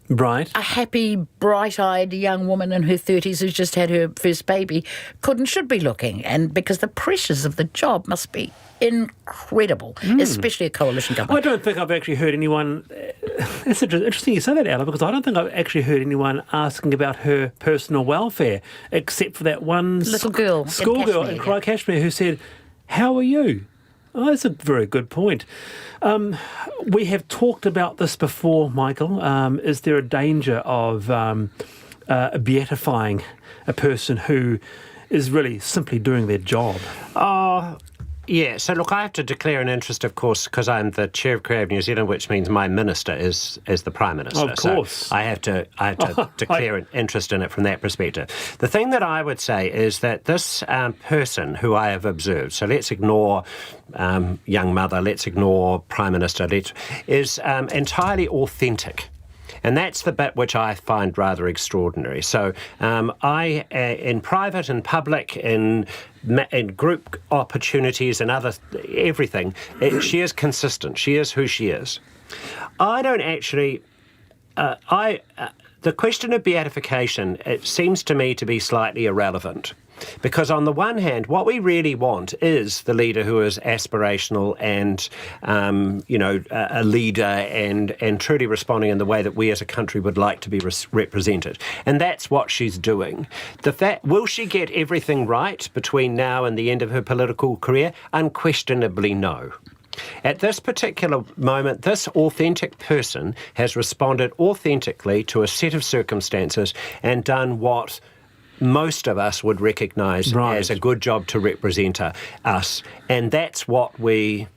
Right. A happy, bright-eyed young woman in her 30s who's just had her first baby should be looking, and because the pressures of the job must be incredible, especially a coalition government. I don't think I've actually heard anyone... It's interesting you say that, Ella, because I don't think I've actually heard anyone asking about her personal welfare, except for that one little girl, schoolgirl in Kashmir who said, "How are you?" Oh, that's a very good point. We have talked about this before, Michael. Is there a danger of beatifying a person who is really simply doing their job? Yeah, so look, I have to declare an interest, of course, because I'm the chair of Creative New Zealand, which means my minister is the Prime Minister. Of course. So I have to declare an interest in it from that perspective. The thing that I would say is that this person who I have observed, so let's ignore young mother, let's ignore Prime Minister, is entirely authentic. And that's the bit which I find rather extraordinary. So I, in private and public, in group opportunities and everything, she is consistent. She is who she is. I don't actually... the question of beatification, it seems to me to be slightly irrelevant. Because on the one hand, what we really want is the leader who is aspirational and, a leader and truly responding in the way that we as a country would like to be represented. And that's what she's doing. Will she get everything right between now and the end of her political career? Unquestionably no. At this particular moment, this authentic person has responded authentically to a set of circumstances and done what most of us would recognise as a good job to represent us. And that's what we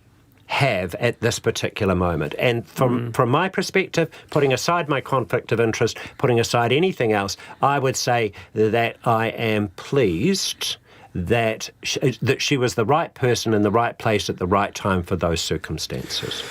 have at this particular moment. And from my perspective, putting aside my conflict of interest, putting aside anything else, I would say that I am pleased that she was the right person in the right place at the right time for those circumstances.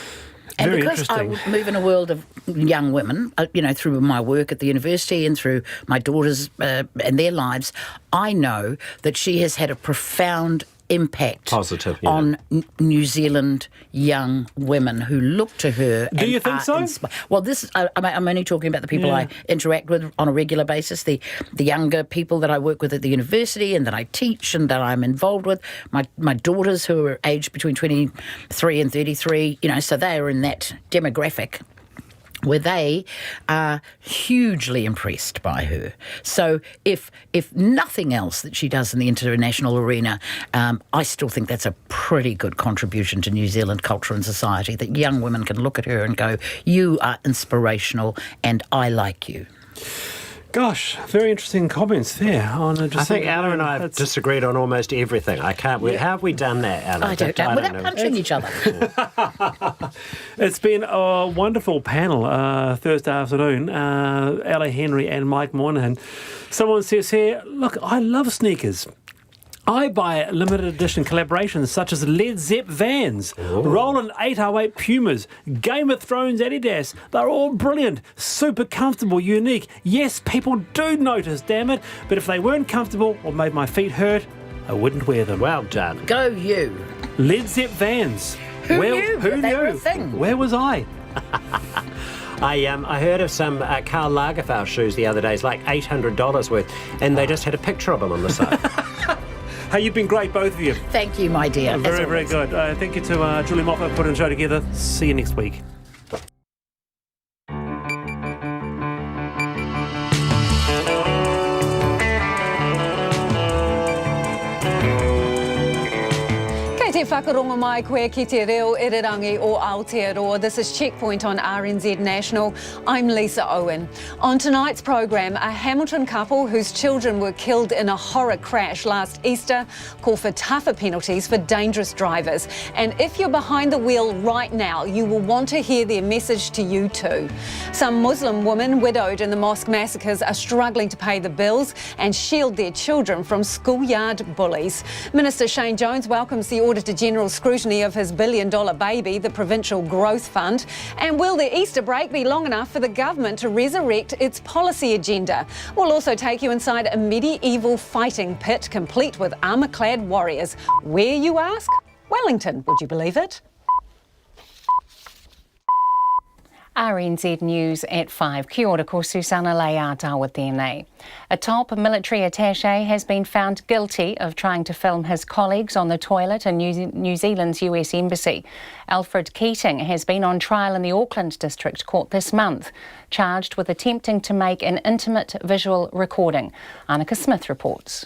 And Very because I interesting. move in a world of young women, through my work at the university and through my daughters and their lives, I know that she has had a profound impact Positive, on New Zealand young women who look to her. Do you think so? Well, I'm only talking about the people I interact with on a regular basis, the younger people that I work with at the university and that I teach and that I'm involved with. My daughters who are aged between 23 and 33, so they are in that demographic where they are hugely impressed by her. So if nothing else that she does in the international arena, I still think that's a pretty good contribution to New Zealand culture and society, that young women can look at her and go, you are inspirational and I like you. Gosh, very interesting comments there. I think Ella and I have disagreed on almost everything. I can't... How have we done that, Ella? I don't know. Without punching each other. It's been a wonderful panel Thursday afternoon. Ella Henry and Mike Moynihan. Someone says here, look, I love sneakers. I buy limited edition collaborations such as Led Zepp Vans, Roland 808 Pumas, Game of Thrones Adidas. They're all brilliant, super comfortable, unique. Yes, people do notice, damn it. But if they weren't comfortable or made my feet hurt, I wouldn't wear them. Well done. Go you. Led Zepp Vans. Who knew they were a thing? Where was I? I heard of some Karl Lagerfeld shoes the other day. It's like $800 worth, and they just had a picture of them on the side. Hey, you've been great, both of you. Thank you, my dear. Very, very good. Thank you to Julie Moffat for putting the show together. See you next week. Te whakaronga mai koe ki te reo irirangi o Aotearoa. This is Checkpoint on RNZ National. I'm Lisa Owen. On tonight's programme, a Hamilton couple whose children were killed in a horror crash last Easter call for tougher penalties for dangerous drivers. And if you're behind the wheel right now, you will want to hear their message to you too. Some Muslim women widowed in the mosque massacres are struggling to pay the bills and shield their children from schoolyard bullies. Minister Shane Jones welcomes the Auditor General scrutiny of his billion-dollar baby, the Provincial Growth Fund. And will the Easter break be long enough for the government to resurrect its policy agenda? We'll also take you inside a medieval fighting pit complete with armour-clad warriors. Where, you ask? Wellington, would you believe it? RNZ News at 5. Kia ora, ko Susana Leata tēnei. A top military attaché has been found guilty of trying to film his colleagues on the toilet in New Zealand's US Embassy. Alfred Keating has been on trial in the Auckland District Court this month, charged with attempting to make an intimate visual recording. Annika Smith reports.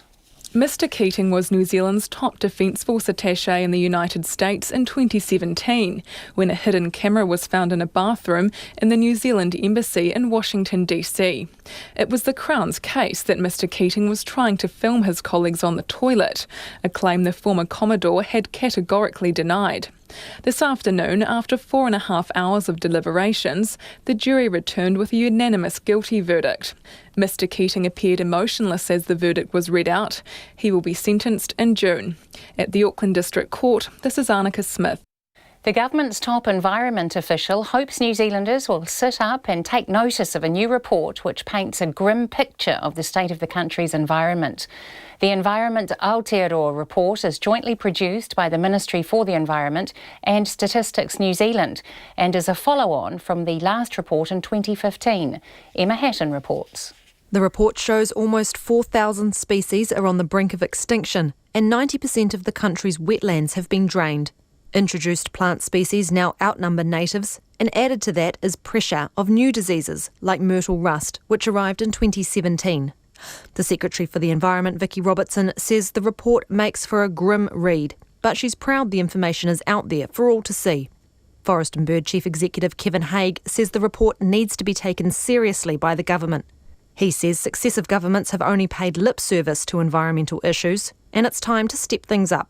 Mr Keating was New Zealand's top Defence Force attaché in the United States in 2017, when a hidden camera was found in a bathroom in the New Zealand Embassy in Washington, D.C. It was the Crown's case that Mr Keating was trying to film his colleagues on the toilet, a claim the former Commodore had categorically denied. This afternoon, after 4.5 hours of deliberations, the jury returned with a unanimous guilty verdict. Mr Keating appeared emotionless as the verdict was read out. He will be sentenced in June. At the Auckland District Court, this is Annika Smith. The government's top environment official hopes New Zealanders will sit up and take notice of a new report which paints a grim picture of the state of the country's environment. The Environment Aotearoa report is jointly produced by the Ministry for the Environment and Statistics New Zealand and is a follow-on from the last report in 2015. Emma Hatton reports. The report shows almost 4,000 species are on the brink of extinction and 90% of the country's wetlands have been drained. Introduced plant species now outnumber natives, and added to that is pressure of new diseases like myrtle rust, which arrived in 2017. The Secretary for the Environment, Vicky Robertson, says the report makes for a grim read, but she's proud the information is out there for all to see. Forest and Bird Chief Executive Kevin Haig says the report needs to be taken seriously by the government. He says successive governments have only paid lip service to environmental issues, and it's time to step things up.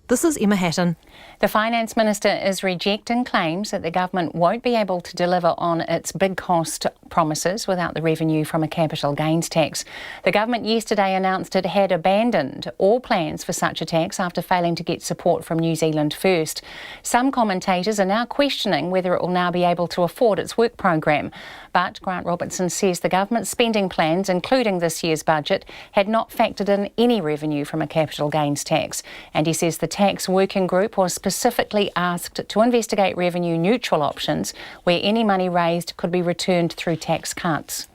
This is Emma Hatton. The Finance Minister is rejecting claims that the government won't be able to deliver on its big cost promises without the revenue from a capital gains tax. The government yesterday announced it had abandoned all plans for such a tax after failing to get support from New Zealand First. Some commentators are now questioning whether it will now be able to afford its work programme. But Grant Robertson says the government's spending plans, including this year's budget, had not factored in any revenue from a capital gains tax. And he says the tax working group was specifically asked to investigate revenue neutral options where any money raised could be returned through tax cuts.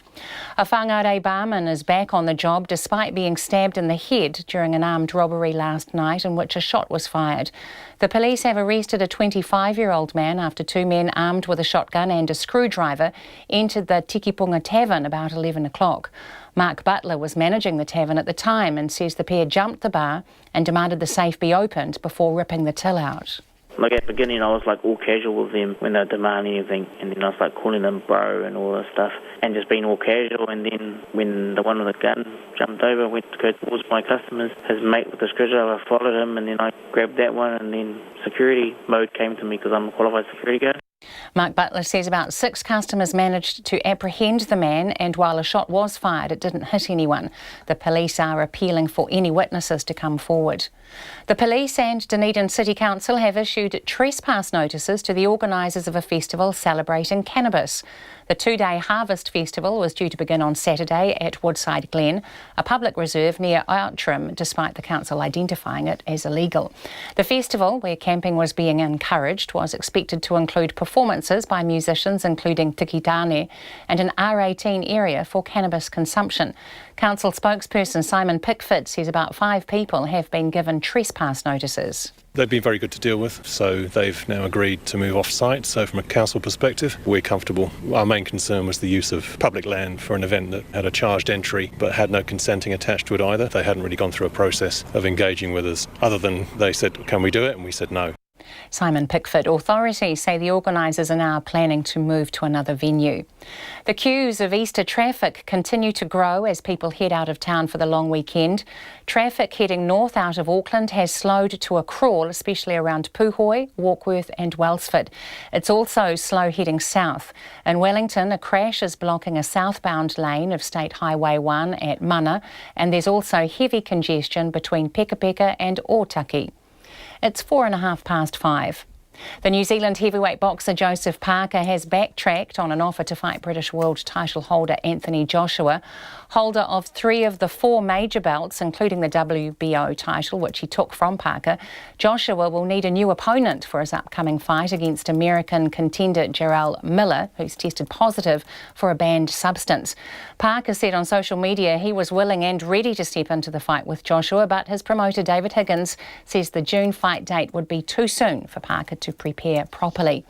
A whangārei barman is back on the job despite being stabbed in the head during an armed robbery last night in which a shot was fired. The police have arrested a 25-year-old man after two men armed with a shotgun and a screwdriver entered the Tikipunga Tavern about 11 o'clock. Mark Butler was managing the tavern at the time and says the pair jumped the bar and demanded the safe be opened before ripping the till out. Like at the beginning I was like all casual with them when they were demanding anything, and then I was like calling them bro and all this stuff and just being all casual, and then when the one with the gun jumped over, went to go towards my customers, his mate with the screwdriver followed him, and then I grabbed that one, and then security mode came to me because I'm a qualified security guard. Mark Butler says about 6 customers managed to apprehend the man, and while a shot was fired, it didn't hit anyone. The police are appealing for any witnesses to come forward. The police and Dunedin City Council have issued trespass notices to the organisers of a festival celebrating cannabis. The 2-day Harvest Festival was due to begin on Saturday at Woodside Glen, a public reserve near Outram, despite the council identifying it as illegal. The festival, where camping was being encouraged, was expected to include performances by musicians including Tiki Tane and an R18 area for cannabis consumption. Council spokesperson Simon Pickford says about 5 people have been given trespass notices. They've been very good to deal with, so they've now agreed to move off-site. So from a council perspective, we're comfortable. Our main concern was the use of public land for an event that had a charged entry but had no consenting attached to it either. They hadn't really gone through a process of engaging with us, other than they said, can we do it? And we said no. Simon Pickford. Authorities say the organisers are now planning to move to another venue. The queues of Easter traffic continue to grow as people head out of town for the long weekend. Traffic heading north out of Auckland has slowed to a crawl, especially around Puhoi, Warkworth and Wellsford. It's also slow heading south. In Wellington, a crash is blocking a southbound lane of State Highway 1 at Mana, and there's also heavy congestion between Peka Peka and Otaki. It's 5:04. The New Zealand heavyweight boxer Joseph Parker has backtracked on an offer to fight British world title holder Anthony Joshua. Holder of 3 of the 4 major belts, including the WBO title, which he took from Parker, Joshua will need a new opponent for his upcoming fight against American contender Jarrell Miller, who's tested positive for a banned substance. Parker said on social media he was willing and ready to step into the fight with Joshua, but his promoter David Higgins says the June fight date would be too soon for Parker to prepare properly.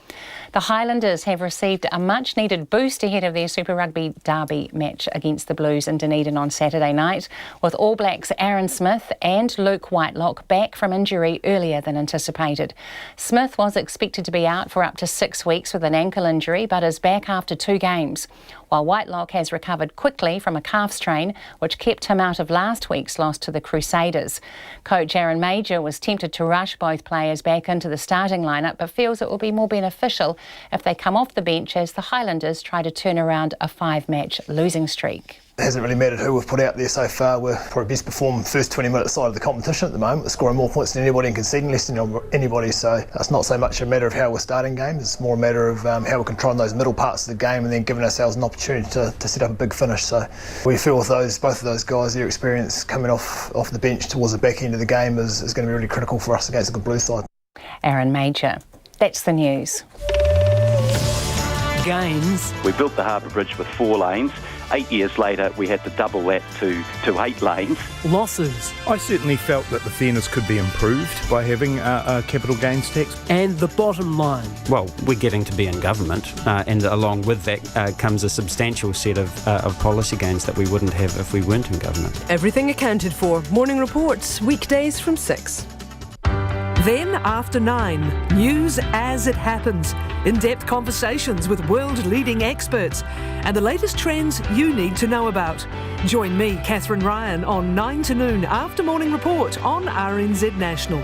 The Highlanders have received a much-needed boost ahead of their Super Rugby derby match against the Blues in Dunedin on Saturday night, with All Blacks Aaron Smith and Luke Whitelock back from injury earlier than anticipated. Smith was expected to be out for up to 6 weeks with an ankle injury, but is back after 2 games, while Whitelock has recovered quickly from a calf strain, which kept him out of last week's loss to the Crusaders. Coach Aaron Major was tempted to rush both players back into the starting lineup, but feels it will be more beneficial if they come off the bench as the Highlanders try to turn around a 5-match losing streak. It hasn't really mattered who we've put out there so far. We're probably best performed first 20 minutes side of the competition at the moment. We're scoring more points than anybody and conceding less than anybody, so it's not so much a matter of how we're starting games, it's more a matter of how we're controlling those middle parts of the game and then giving ourselves an opportunity to set up a big finish. So we feel with both of those guys, their experience coming off the bench towards the back end of the game is going to be really critical for us against a good Blues side. Aaron Major. That's the news. Gains. We built the Harbour Bridge with 4 lanes. 8 years later, we had to double that to 8 lanes. Losses. I certainly felt that the fairness could be improved by having a capital gains tax. And the bottom line. Well, we're getting to be in government, and along with that comes a substantial set of policy gains that we wouldn't have if we weren't in government. Everything accounted for. Morning reports, weekdays from 6. Then after 9, news as it happens. In-depth conversations with world-leading experts and the latest trends you need to know about. Join me, Catherine Ryan, on 9 to noon after Morning Report on RNZ National.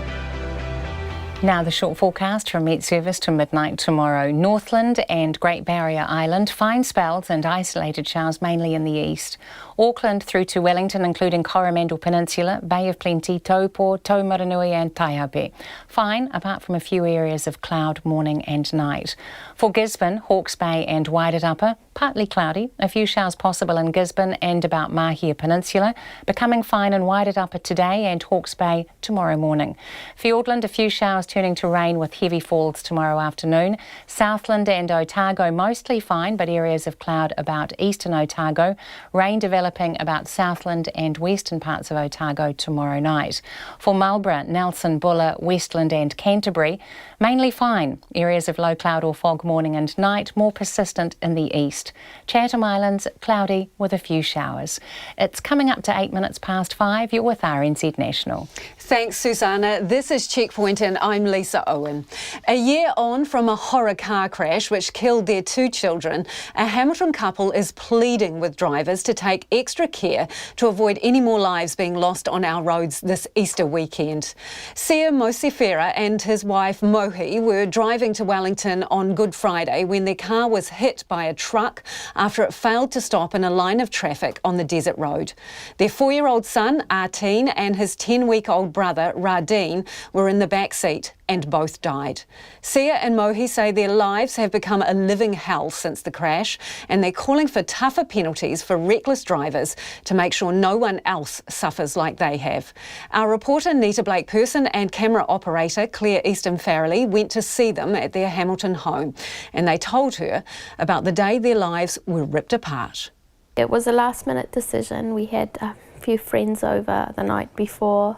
Now the short forecast from Met Service to midnight tomorrow. Northland and Great Barrier Island, fine spells and isolated showers mainly in the east. Auckland through to Wellington, including Coromandel Peninsula, Bay of Plenty, Taupo, Taumaranui and Taihape. Fine, apart from a few areas of cloud morning and night. For Gisborne, Hawke's Bay and Wairarapa, partly cloudy, a few showers possible in Gisborne and about Mahia Peninsula, becoming fine in Wairarapa today and Hawke's Bay tomorrow morning. Fiordland, a few showers turning to rain with heavy falls tomorrow afternoon. Southland and Otago mostly fine, but areas of cloud about eastern Otago. Rain developing about Southland and western parts of Otago tomorrow night. For Marlborough, Nelson, Buller, Westland and Canterbury, mainly fine. Areas of low cloud or fog morning and night, more persistent in the east. Chatham Islands, cloudy with a few showers. It's coming up to 8 minutes past 5. You're with RNZ National. Thanks, Susanna. This is Checkpoint and I'm Lisa Owen. A year on from a horror car crash which killed their 2 children, a Hamilton couple is pleading with drivers to take extra care to avoid any more lives being lost on our roads this Easter weekend. Sia Mosefera and his wife Mohi were driving to Wellington on Good Friday when their car was hit by a truck after it failed to stop in a line of traffic on the desert road. Their 4-year-old son, Artine, and his 10-week-old brother, Radine, were in the back seat and both died. Sia and Mohi say their lives have become a living hell since the crash, and they're calling for tougher penalties for reckless drivers to make sure no one else suffers like they have. Our reporter Nita Blake-Person and camera operator Claire Easton-Farrelly went to see them at their Hamilton home, and they told her about the day their lives were ripped apart. It was a last-minute decision. We had a few friends over the night before,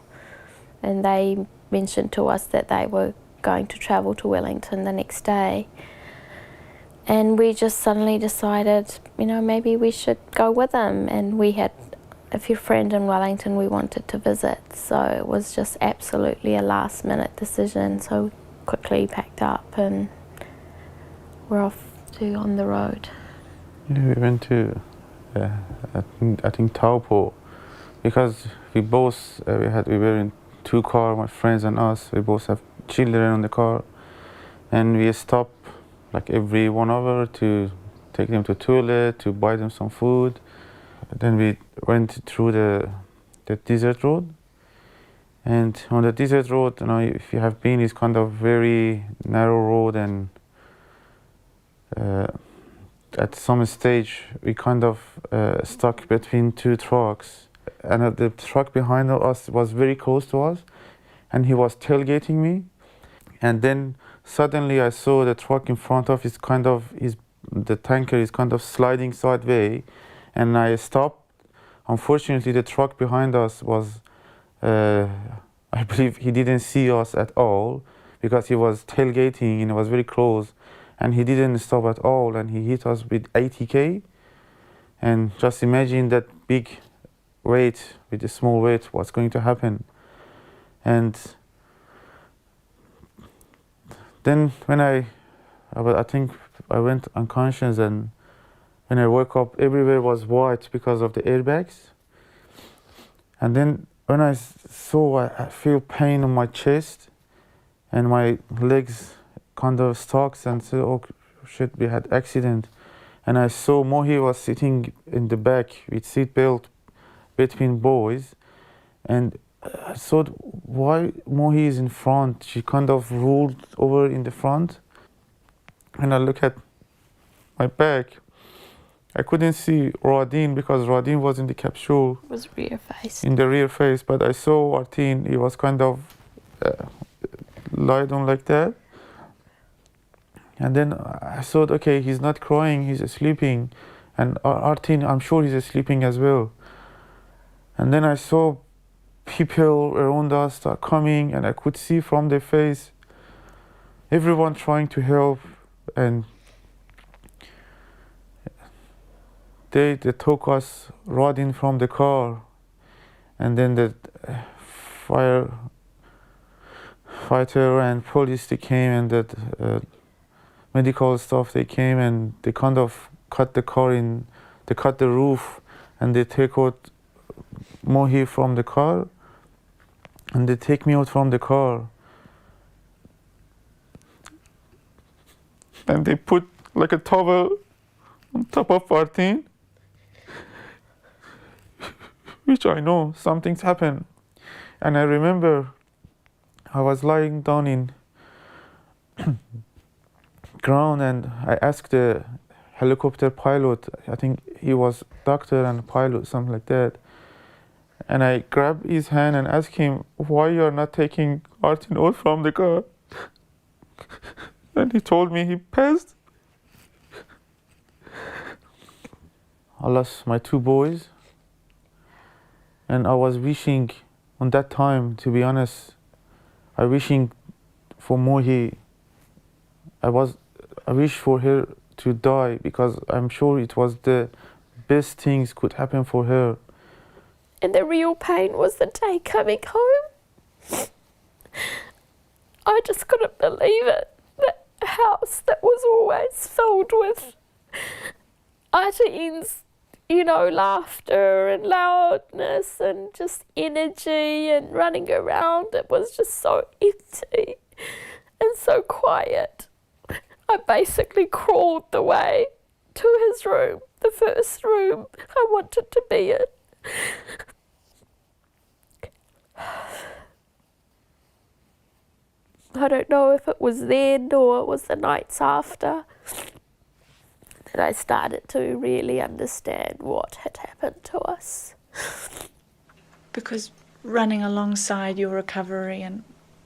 and they mentioned to us that they were going to travel to Wellington the next day. And we just suddenly decided, maybe we should go with them. And we had a few friends in Wellington we wanted to visit, so it was just absolutely a last-minute decision. So we quickly packed up and we're off to on the road. Yeah, we went to, I think Taupo, because we both, we were in 2 cars, my friends and us. We both have children in the car, and we stopped like every 1 hour to take them to the toilet, to buy them some food. Then we went through the desert road, And on the desert road, if you have been, it's kind of very narrow road, and at some stage we kind of stuck between two trucks, and the truck behind us was very close to us, and he was tailgating me, and then suddenly I saw the truck in front of the tanker is kind of sliding sideways, and I stopped. Unfortunately, the truck behind us was, I believe he didn't see us at all, because he was tailgating and it was very close, and he didn't stop at all, and he hit us with 80 km. And just imagine that big weight with a small weight, what's going to happen. And then when I think I went unconscious, and when I woke up, everywhere was white because of the airbags. And then when I I feel pain on my chest, and my legs kind of stuck, and said, oh shit, we had accident. And I saw Mohi was sitting in the back with seat belt between boys, and I thought, why Mohi is in front? She kind of rolled over in the front, and I look at my back. I couldn't see Radin because Radin was in the capsule. It was rear face. In the rear face, but I saw Artin. He was kind of lied on like that. And then I thought, okay, he's not crying, he's sleeping. And Artin, I'm sure he's sleeping as well. And then I saw people around us start coming, and I could see from their face everyone trying to help, and they took us Radin from the car, and then the firefighter and police, they came, and the medical staff, they came, and they kind of cut the car in, they cut the roof, and they take out Mohi from the car, and they take me out from the car, and they put like a towel on top of Artin, which I know something's happened. And I remember I was lying down in ground, and I asked the helicopter pilot, I think he was doctor and pilot, something like that, and I grabbed his hand and asked him, why you are not taking Artin out from the car? And he told me he passed. I lost my two boys, and I was wishing on that time, to be honest, I wishing for Mohi. I wish for her to die, because I'm sure it was the best things could happen for her. And the real pain was the day coming home. I just couldn't believe it. That house that was always filled with Artin's, laughter and loudness and just energy and running around. It was just so empty and so quiet. I basically crawled the way to his room, the first room I wanted to be in. I don't know if it was then or it was the nights after that I started to really understand what had happened to us. Because running alongside your recovery and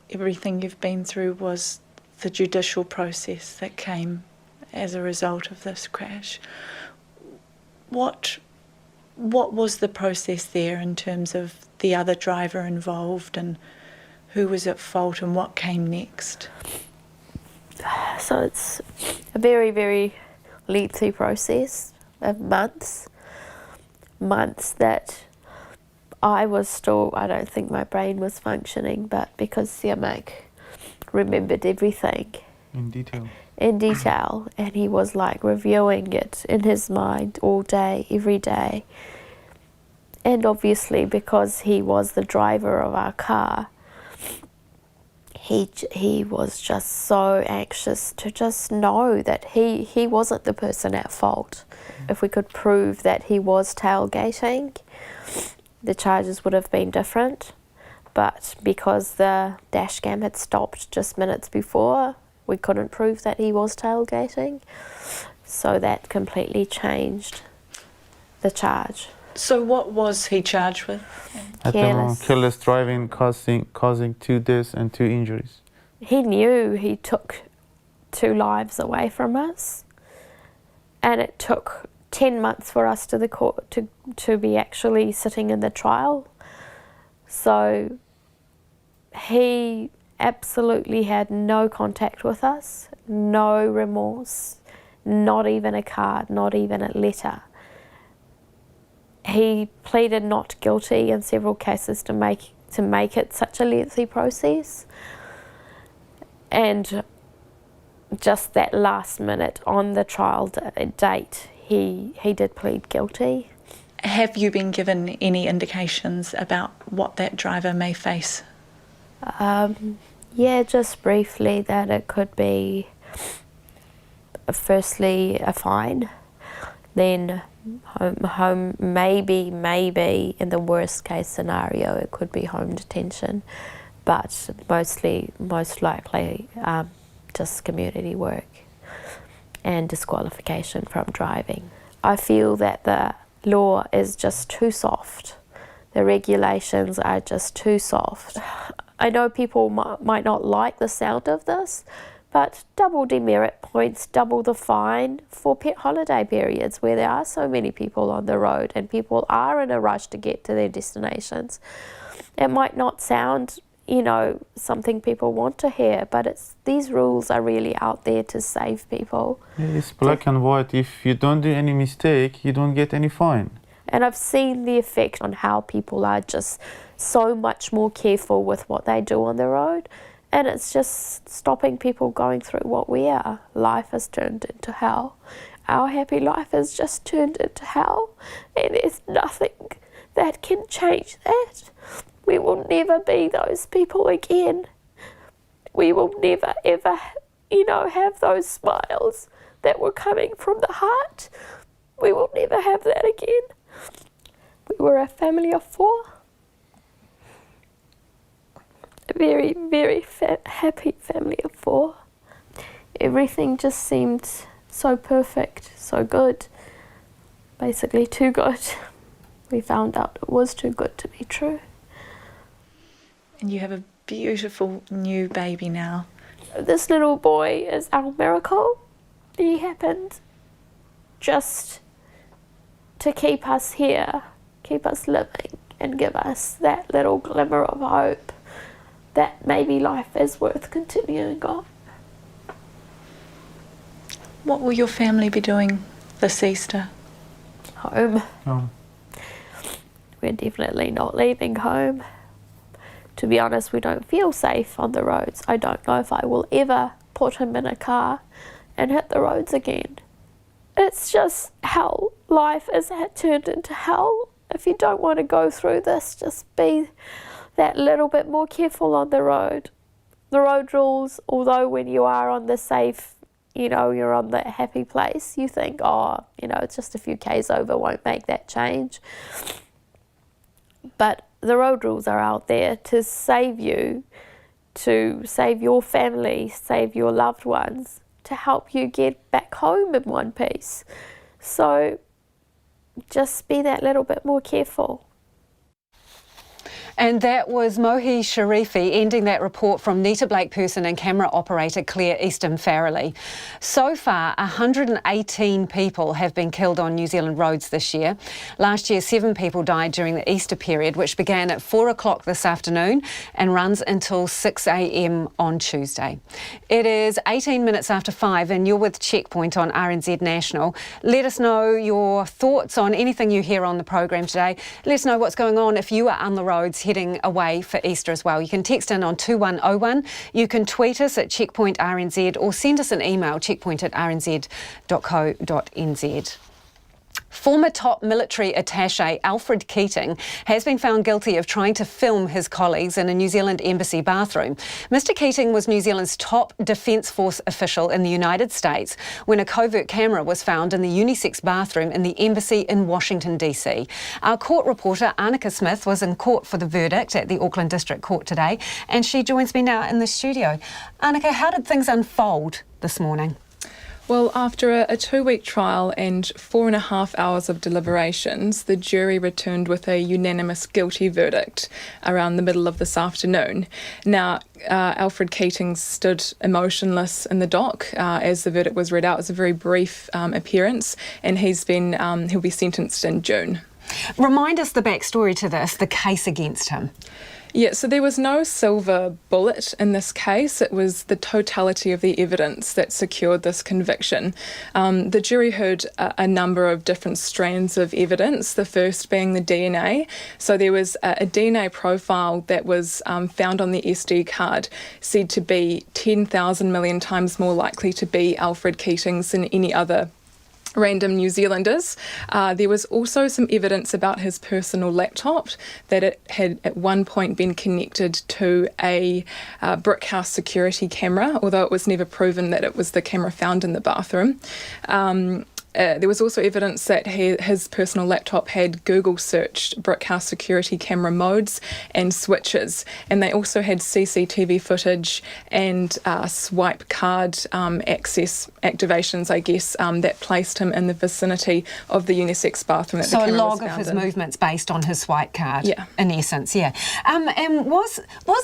everything you've been through was the judicial process that came as a result of this crash. What was the process there in terms of the other driver involved, and who was at fault, and what came next? So it's a very, very lengthy process of months that I don't think my brain was functioning, but because Siamak remembered everything in detail, and he was like reviewing it in his mind all day, every day. And obviously because he was the driver of our car, he was just so anxious to just know that he wasn't the person at fault. If we could prove that he was tailgating, the charges would have been different. but because the dash cam had stopped just minutes before, we couldn't prove that he was tailgating. So that completely changed the charge. So what was he charged with? At the moment, careless driving causing 2 deaths and 2 injuries. He knew he took 2 lives away from us, and it took 10 months for us to the court to be actually sitting in the trial. So he absolutely had no contact with us, no remorse, not even a card, not even a letter. He pleaded not guilty in several cases to make it such a lengthy process. And just that last minute on the trial date, he did plead guilty. Have you been given any indications about what that driver may face? Yeah, just briefly that it could be firstly a fine, then home maybe in the worst case scenario it could be home detention, but most likely just community work and disqualification from driving. I feel that the law is just too soft. The regulations are just too soft. I know people might not like the sound of this, but double demerit points, double the fine for pet holiday periods where there are so many people on the road and people are in a rush to get to their destinations. It might not sound, something people want to hear, but these rules are really out there to save people. It's black and white. If you don't do any mistake, you don't get any fine. And I've seen the effect on how people are just so much more careful with what they do on the road. And it's just stopping people going through what we are. Life has turned into hell. Our happy life has just turned into hell. And there's nothing that can change that. We will never be those people again. We will never, ever, have those smiles that were coming from the heart. We will never have that again. We were a family of 4. A very, very happy family of 4. Everything just seemed so perfect, so good. Basically too good. We found out it was too good to be true. And you have a beautiful new baby now. This little boy is our miracle. He happened just to keep us here, keep us living, and give us that little glimmer of hope that maybe life is worth continuing on. What will your family be doing this Easter? Home. Oh. We're definitely not leaving home. To be honest, we don't feel safe on the roads. I don't know if I will ever put him in a car and hit the roads again. It's just hell. Life is turned into hell. If you don't want to go through this, just be that little bit more careful on the road. The road rules, although when you are on the safe, you're on the happy place, you think, it's just a few Ks over, won't make that change. But the road rules are out there to save you, to save your family, save your loved ones, to help you get back home in one piece. So just be that little bit more careful. And that was Mohi Sharifi ending that report from Nita Blake Person and camera operator Claire Easton Farrelly. So far, 118 people have been killed on New Zealand roads this year. Last year, 7 people died during the Easter period, which began at 4 o'clock this afternoon and runs until 6 a.m. on Tuesday. It is 18 minutes after 5 and you're with Checkpoint on RNZ National. Let us know your thoughts on anything you hear on the program today. Let us know what's going on if you are on the roads heading away for Easter as well. You can text in on 2101. You can tweet us at Checkpoint RNZ or send us an email, checkpoint@rnz.co.nz. Former top military attaché Alfred Keating has been found guilty of trying to film his colleagues in a New Zealand embassy bathroom. Mr Keating was New Zealand's top Defence Force official in the United States when a covert camera was found in the unisex bathroom in the embassy in Washington DC. Our court reporter Annika Smith was in court for the verdict at the Auckland District Court today, and she joins me now in the studio. Annika, how did things unfold this morning? Well, after a 2-week trial and 4.5 hours of deliberations, the jury returned with a unanimous guilty verdict around the middle of this afternoon. Now, Alfred Keating stood emotionless in the dock as the verdict was read out. It was a very brief appearance, and he'll be sentenced in June. Remind us the backstory to this, the case against him. Yeah, so there was no silver bullet in this case. It was the totality of the evidence that secured this conviction. The jury heard a number of different strands of evidence, the first being the DNA. So there was a DNA profile that was found on the SD card, said to be 10,000 million times more likely to be Alfred Keating's than any other random New Zealanders. There was also some evidence about his personal laptop that it had at one point been connected to a brickhouse security camera, although it was never proven that it was the camera found in the bathroom. There was also evidence that his personal laptop had Google searched brickhouse security camera modes and switches, and they also had CCTV footage and swipe card access activations, I guess, that placed him in the vicinity of the unisex bathroom that the camera was found in. So a log of his movements based on his swipe card, yeah, in essence, yeah. And was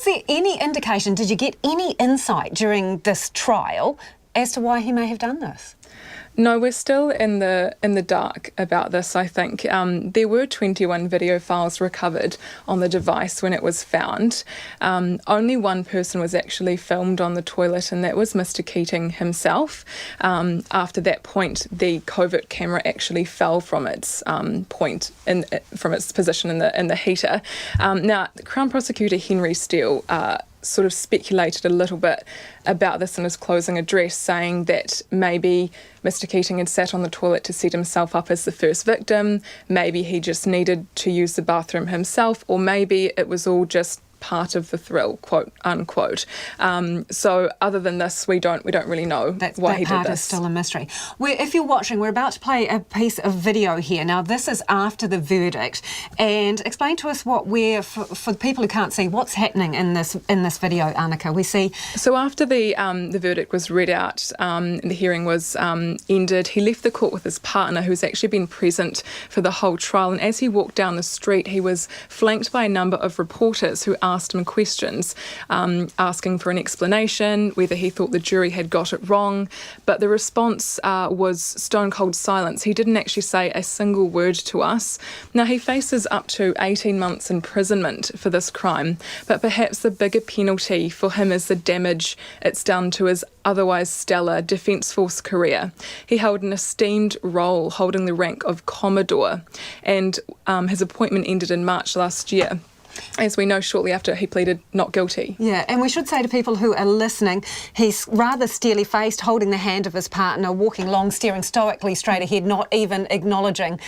there any indication, did you get any insight during this trial as to why he may have done this? No, we're still in the dark about this, I think. There were 21 video files recovered on the device when it was found. Only one person was actually filmed on the toilet, and that was Mr Keating himself. After that point, the covert camera actually fell from its from its position in the heater. Now, Crown Prosecutor Henry Steele sort of speculated a little bit about this in his closing address, saying that maybe Mr Keating had sat on the toilet to set himself up as the first victim, maybe he just needed to use the bathroom himself, or maybe it was all just part of the thrill, quote unquote. So other than this, we don't really know why he did this. That part is still a mystery. If you're watching, we're about to play a piece of video here. Now, this is after the verdict, and explain to us for the people who can't see, what's happening in this video, Annika. We see. So after the verdict was read out, the hearing was ended, he left the court with his partner, who's actually been present for the whole trial. And as he walked down the street, he was flanked by a number of reporters who asked him questions, asking for an explanation, whether he thought the jury had got it wrong. But the response was stone cold silence. He didn't actually say a single word to us. Now, he faces up to 18 months imprisonment for this crime, but perhaps the bigger penalty for him is the damage it's done to his otherwise stellar Defence Force career. He held an esteemed role, holding the rank of Commodore, and his appointment ended in March last year, as we know, shortly after he pleaded not guilty. Yeah, and we should say to people who are listening, he's rather steely-faced, holding the hand of his partner, walking along, staring stoically straight ahead, not even acknowledging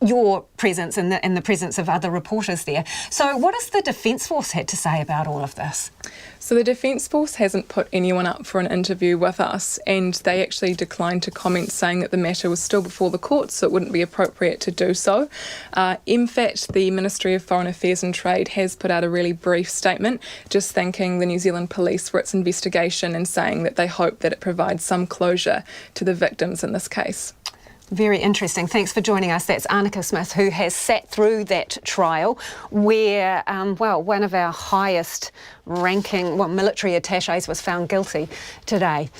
your presence and the presence of other reporters there. So what has the Defence Force had to say about all of this? So the Defence Force hasn't put anyone up for an interview with us, and they actually declined to comment, saying that the matter was still before the courts, so it wouldn't be appropriate to do so. In fact, the Ministry of Foreign Affairs and Trade has put out a really brief statement, just thanking the New Zealand Police for its investigation and saying that they hope that it provides some closure to the victims in this case. Very interesting. Thanks for joining us. That's Annika Smith, who has sat through that trial where, one of our highest ranking military attachés was found guilty today.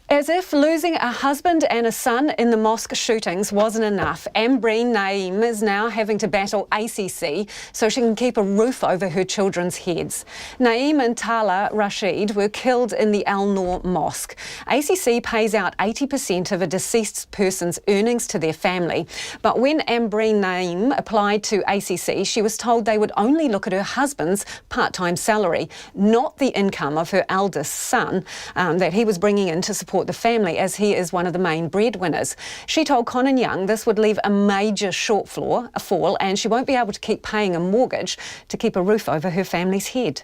As if losing a husband and a son in the mosque shootings wasn't enough, Ambreen Naeem is now having to battle ACC so she can keep a roof over her children's heads. Naeem and Tala Rashid were killed in the Al Noor Mosque. ACC pays out 80% of a deceased person's earnings to their family, but when Ambreen Naeem applied to ACC, she was told they would only look at her husband's part-time salary, not the income of her eldest son that he was bringing in to support support the family as he is one of the main breadwinners. She told Conan Young this would leave a major shortfall, and she won't be able to keep paying a mortgage to keep a roof over her family's head.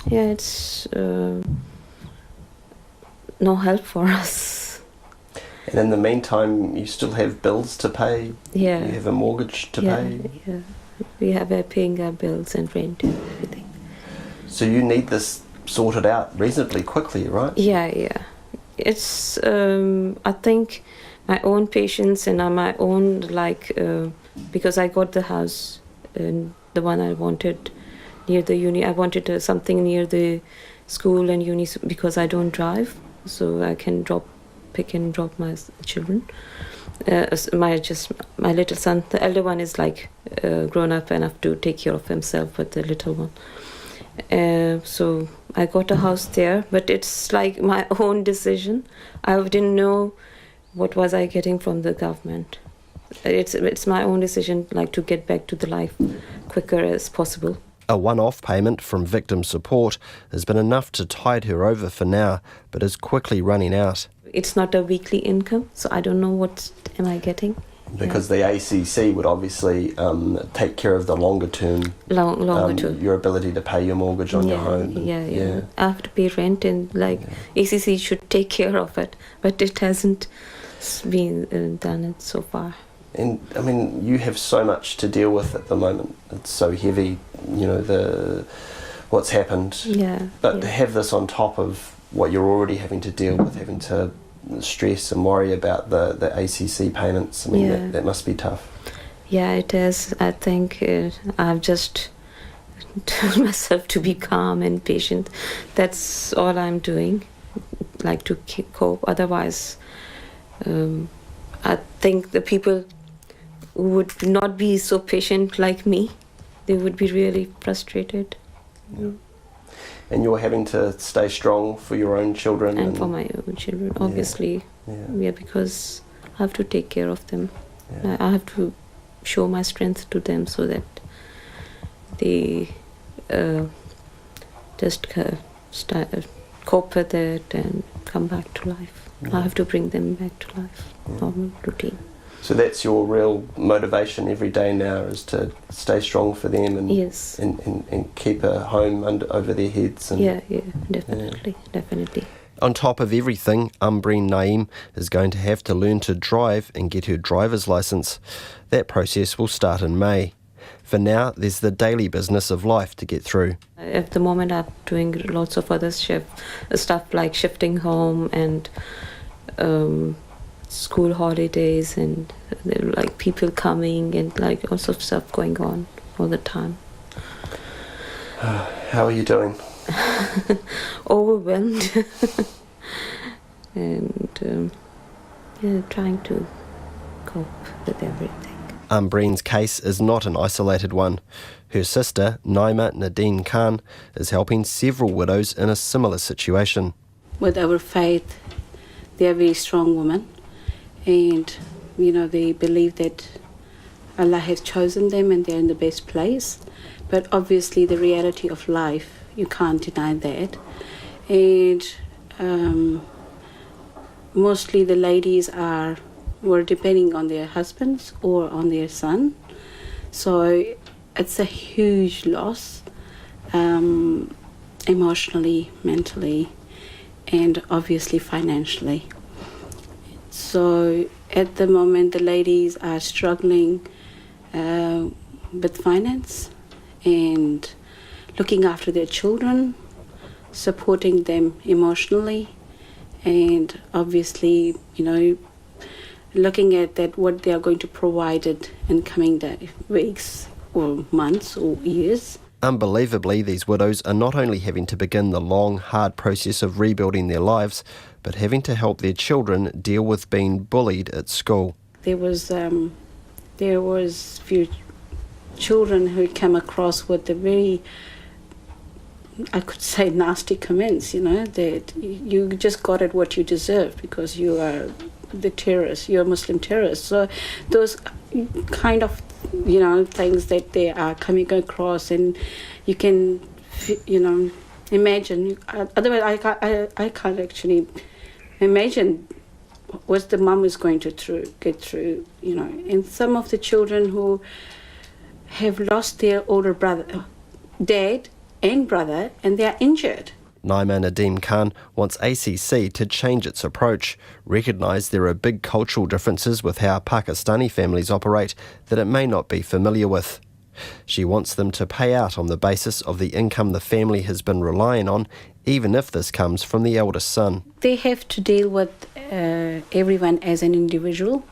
Yeah, it's no help for us. And in the meantime, you still have bills to pay? Yeah. You have a mortgage to pay? Yeah. We have paying our bills and rent and everything. So you need this sorted out reasonably quickly, right? Yeah. It's, I think, my own patience and my own, because I got the house, the one I wanted near the uni. I wanted something near the school and uni because I don't drive, so I can pick and drop my children. My little son, the elder one is grown up enough to take care of himself, but the little one. So I got a house there, but it's like my own decision. I didn't know what was I getting from the government. It's my own decision, to get back to the life quicker as possible. A one-off payment from victim support has been enough to tide her over for now, but is quickly running out. It's not a weekly income, so I don't know what am I getting. Because the ACC would obviously take care of the longer term, your ability to pay your mortgage on your home. Yeah. I have to pay rent and ACC should take care of it, but it hasn't been done so far. And I mean, you have so much to deal with at the moment. It's so heavy, what's happened. Yeah. But to have this on top of what you're already having to deal with, having to stress and worry about the ACC payments, I mean, that must be tough. Yeah, it is. I think I've just told myself to be calm and patient. That's all I'm doing, to cope. Otherwise, I think the people who would not be so patient like me, they would be really frustrated. Yeah. And you're having to stay strong for your own children? And for my own children, obviously. Yeah, because I have to take care of them. Yeah. I have to show my strength to them so that they just cope with it and come back to life. Yeah. I have to bring them back to life, normal routine. So that's your real motivation every day now, is to stay strong for them and yes. and keep a home over their heads. And, yeah, definitely. On top of everything, Umbreen Naeem is going to have to learn to drive and get her driver's licence. That process will start in May. For now, there's the daily business of life to get through. At the moment, I'm doing lots of other stuff like shifting home and school holidays and people coming and all sorts of stuff going on all the time. How are you doing? Overwhelmed and trying to cope with everything. Umbreen's case is not an isolated one. Her sister, Naima Nadine Khan, is helping several widows in a similar situation. With our faith, they are very strong women, and they believe that Allah has chosen them and they're in the best place. But obviously the reality of life, you can't deny that. And mostly the ladies were depending on their husbands or on their son. So it's a huge loss, emotionally, mentally, and obviously financially. So at the moment the ladies are struggling with finance and looking after their children, supporting them emotionally, and obviously, looking at that what they are going to provide it in coming weeks or months or years. Unbelievably, these widows are not only having to begin the long, hard process of rebuilding their lives, but having to help their children deal with being bullied at school. There was few children who came across with the very, I could say, nasty comments, that you just got it what you deserved because you are the terrorist, you're a Muslim terrorist. So those kind of, things that they are coming across, and you can, imagine. Otherwise, I can't actually Imagine what the mum is going to get through, you know. And some of the children who have lost their older brother, dad and brother, and they are injured. Naima Nadeem Khan wants ACC to change its approach, recognise there are big cultural differences with how Pakistani families operate that it may not be familiar with. She wants them to pay out on the basis of the income the family has been relying on, even if this comes from the eldest son. They have to deal with everyone as an individual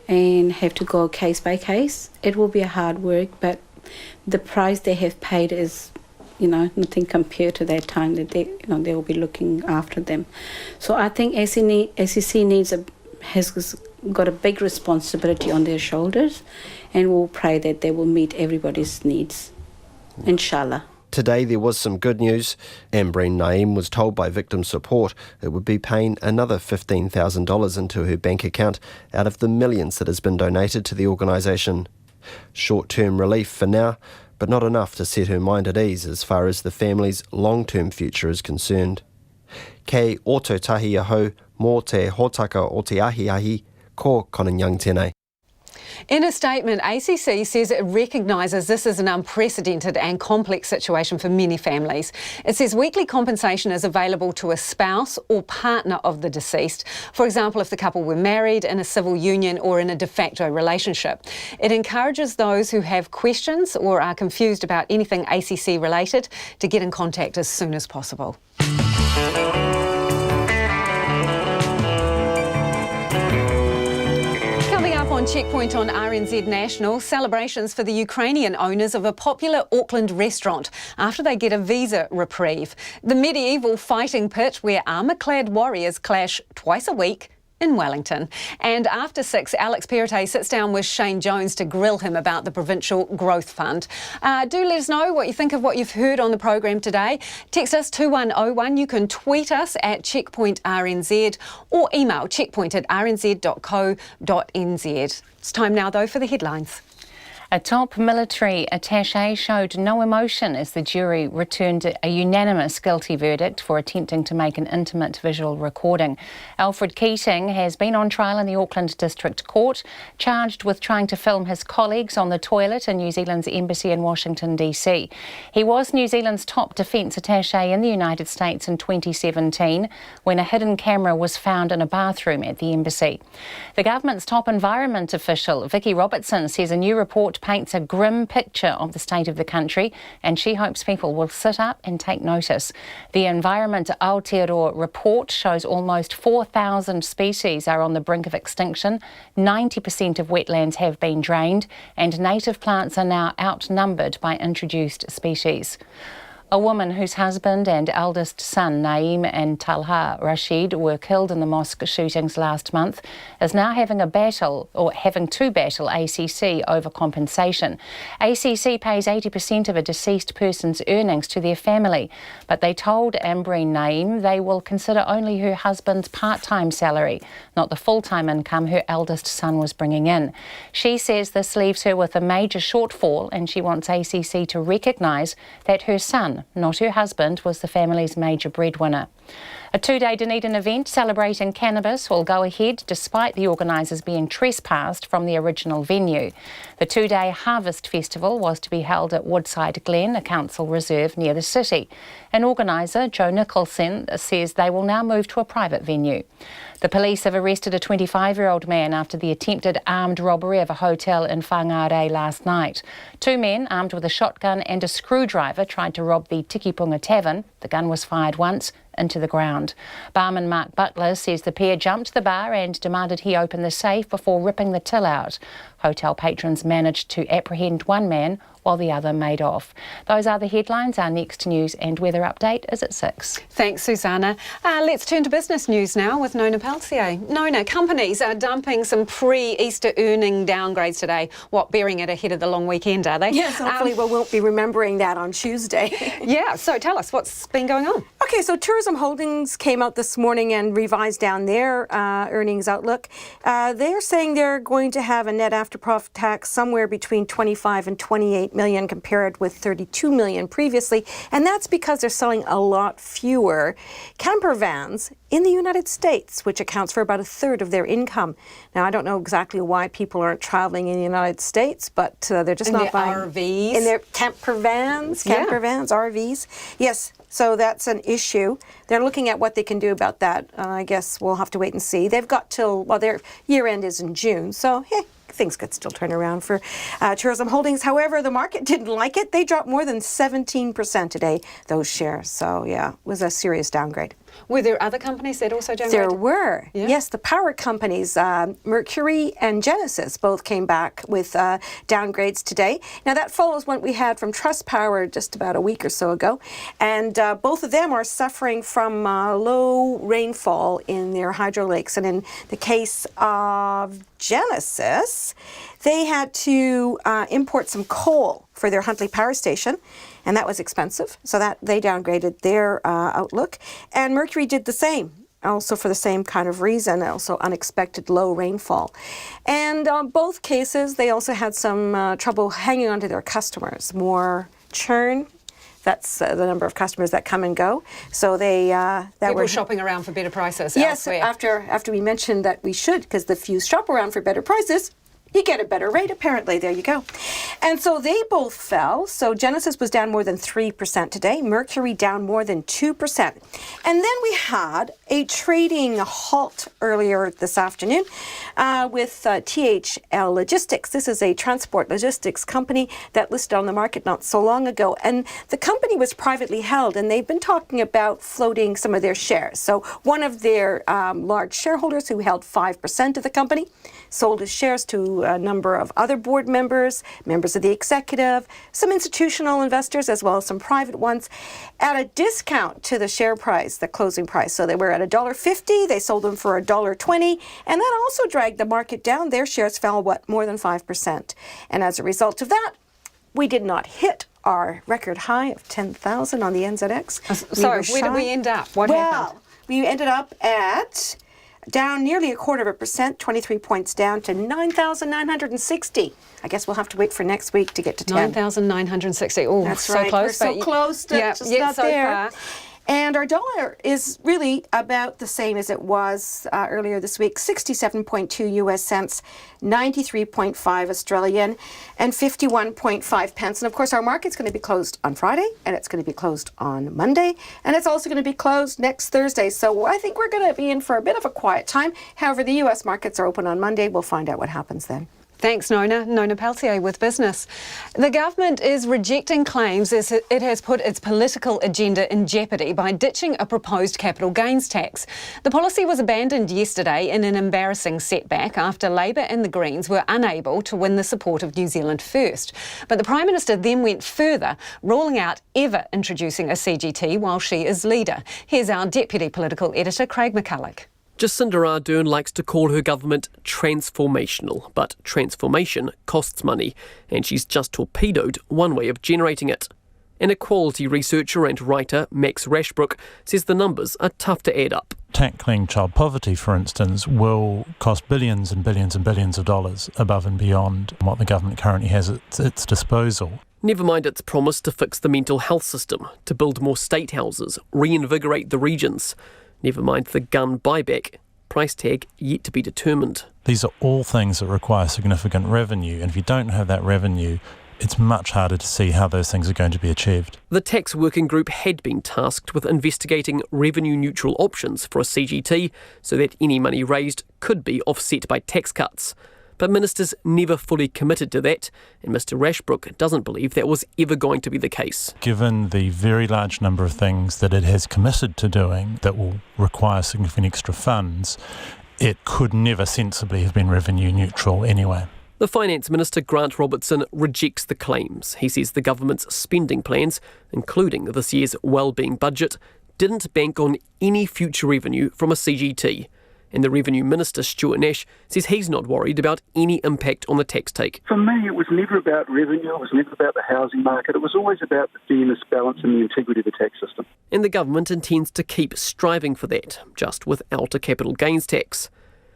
and have to go case by case. It will be a hard work, but the price they have paid is, you know, nothing compared to that time that they will be looking after them. So I think ACC has got a big responsibility on their shoulders, and we'll pray that they will meet everybody's needs, inshallah. Today there was some good news. Ambreen Naeem was told by Victim Support it would be paying another $15,000 into her bank account out of the millions that has been donated to the organisation. Short-term relief for now, but not enough to set her mind at ease as far as the family's long-term future is concerned. Kei o te tahi ahau, mō te hōtaka o te ahi, ko konanyang tēnei. In a statement, ACC says it recognises this is an unprecedented and complex situation for many families. It says weekly compensation is available to a spouse or partner of the deceased, for example, if the couple were married, in a civil union or in a de facto relationship. It encourages those who have questions or are confused about anything ACC related to get in contact as soon as possible. On Checkpoint on RNZ National, celebrations for the Ukrainian owners of a popular Auckland restaurant after they get a visa reprieve. The medieval fighting pit where armour-clad warriors clash twice a week in Wellington. And after 6, Alex Perrottet sits down with Shane Jones to grill him about the Provincial Growth Fund. Do let us know what you think of what you've heard on the program today. Text us 2101. You can tweet us at checkpointrnz or email checkpoint@rnz.co.nz. It's time now, though, for the headlines. A top military attaché showed no emotion as the jury returned a unanimous guilty verdict for attempting to make an intimate visual recording. Alfred Keating has been on trial in the Auckland District Court, charged with trying to film his colleagues on the toilet in New Zealand's embassy in Washington, D.C. He was New Zealand's top defence attaché in the United States in 2017 when a hidden camera was found in a bathroom at the embassy. The government's top environment official, Vicky Robertson, says a new report paints a grim picture of the state of the country, and she hopes people will sit up and take notice. The Environment Aotearoa report shows almost 4,000 species are on the brink of extinction, 90% of wetlands have been drained, and native plants are now outnumbered by introduced species. A woman whose husband and eldest son, Naeem and Talha Rashid, were killed in the mosque shootings last month, is now having to battle ACC over compensation. ACC pays 80% of a deceased person's earnings to their family, but they told Ambreen Naeem they will consider only her husband's part-time salary, not the full-time income her eldest son was bringing in. She says this leaves her with a major shortfall, and she wants ACC to recognise that her son, not her husband, was the family's major breadwinner. A 2-day Dunedin event celebrating cannabis will go ahead despite the organisers being trespassed from the original venue. The 2-day Harvest Festival was to be held at Woodside Glen, a council reserve near the city. An organiser, Joe Nicholson, says they will now move to a private venue. The police have arrested a 25-year-old man after the attempted armed robbery of a hotel in Whangarei last night. 2 men armed with a shotgun and a screwdriver tried to rob the Tikipunga Tavern. The gun was fired once into the ground. Barman Mark Butler says the pair jumped the bar and demanded he open the safe before ripping the till out. Hotel patrons managed to apprehend one man while the other made off. Those are the headlines. Our next news and weather update is at 6. Thanks, Susanna. Let's turn to business news now with Nona Peltier. Nona, companies are dumping some pre-Easter earning downgrades today. What, bearing it ahead of the long weekend, are they? Yes, hopefully we won't be remembering that on Tuesday. Yeah, so tell us what's been going on. Okay, so Tourism Holdings came out this morning and revised down their earnings outlook. They're saying they're going to have a net after-profit tax somewhere between 25 and 28 million compared with 32 million previously. And that's because they're selling a lot fewer camper vans in the United States, which accounts for about a third of their income. Now, I don't know exactly why people aren't traveling in the United States, but they're just not buying RVs. In their camper vans, RVs. Yes, so that's an issue. They're looking at what they can do about that. I guess we'll have to wait and see. They've got till, well, their year end is in June, so things could still turn around for Tourism Holdings. However, the market didn't like it. They dropped more than 17% today, those shares. So, yeah, it was a serious downgrade. Were there other companies that also downgraded? There were. Yeah. Yes, the power companies, Mercury and Genesis, both came back with downgrades today. Now, that follows what we had from Trustpower just about a week or so ago. And both of them are suffering from low rainfall in their hydro lakes. And in the case of Genesis, they had to import some coal for their Huntley Power Station, and that was expensive, so that they downgraded their outlook. And Mercury did the same, also for the same kind of reason, also unexpected low rainfall. And both cases, they also had some trouble hanging on to their customers, more churn. That's the number of customers that come and go. So they people were shopping around for better prices. Yes, elsewhere. after we mentioned that we should, because if you shop around for better prices, you get a better rate, apparently. There you go. And so they both fell. So Genesis was down more than 3% today. Mercury down more than 2%. And then we had a trading halt earlier this afternoon with THL Logistics. This is a transport logistics company that listed on the market not so long ago. And the company was privately held, and they've been talking about floating some of their shares. So one of their large shareholders who held 5% of the company sold his shares to a number of other board members, members of the executive, some institutional investors, as well as some private ones, at a discount to the share price, the closing price. So they were at $1.50, they sold them for $1.20, and that also dragged the market down. Their shares fell, more than 5%. And as a result of that, we did not hit our record high of 10,000 on the NZX. So where did we end up? What happened? We ended up at down nearly 0.25%, 23 points down to 9,960. I guess we'll have to wait for next week to get to 10. 9,960. Oh, that's so right. close. We're so close to just not so there. Far. And our dollar is really about the same as it was earlier this week, 67.2 US cents, 93.5 Australian, and 51.5 pence. And of course, our market's going to be closed on Friday, and it's going to be closed on Monday, and it's also going to be closed next Thursday. So I think we're going to be in for a bit of a quiet time. However, the US markets are open on Monday. We'll find out what happens then. Thanks, Nona. Nona Peltier with Business. The government is rejecting claims as it has put its political agenda in jeopardy by ditching a proposed capital gains tax. The policy was abandoned yesterday in an embarrassing setback after Labour and the Greens were unable to win the support of New Zealand First. But the Prime Minister then went further, ruling out ever introducing a CGT while she is leader. Here's our Deputy Political Editor, Craig McCulloch. Jacinda Ardern likes to call her government transformational, but transformation costs money, and she's just torpedoed one way of generating it. An equality researcher and writer, Max Rashbrook, says the numbers are tough to add up. Tackling child poverty, for instance, will cost billions and billions and billions of dollars above and beyond what the government currently has at its disposal. Never mind its promise to fix the mental health system, to build more state houses, reinvigorate the regions. Never mind the gun buyback. Price tag yet to be determined. These are all things that require significant revenue, and if you don't have that revenue, it's much harder to see how those things are going to be achieved. The tax working group had been tasked with investigating revenue-neutral options for a CGT so that any money raised could be offset by tax cuts. But ministers never fully committed to that, and Mr Rashbrook doesn't believe that was ever going to be the case. Given the very large number of things that it has committed to doing that will require significant extra funds, it could never sensibly have been revenue neutral anyway. The Finance Minister, Grant Robertson, rejects the claims. He says the government's spending plans, including this year's wellbeing budget, didn't bank on any future revenue from a CGT. And the Revenue Minister, Stuart Nash, says he's not worried about any impact on the tax take. For me, it was never about revenue, it was never about the housing market, it was always about the fairness, balance and the integrity of the tax system. And the government intends to keep striving for that, just without a capital gains tax.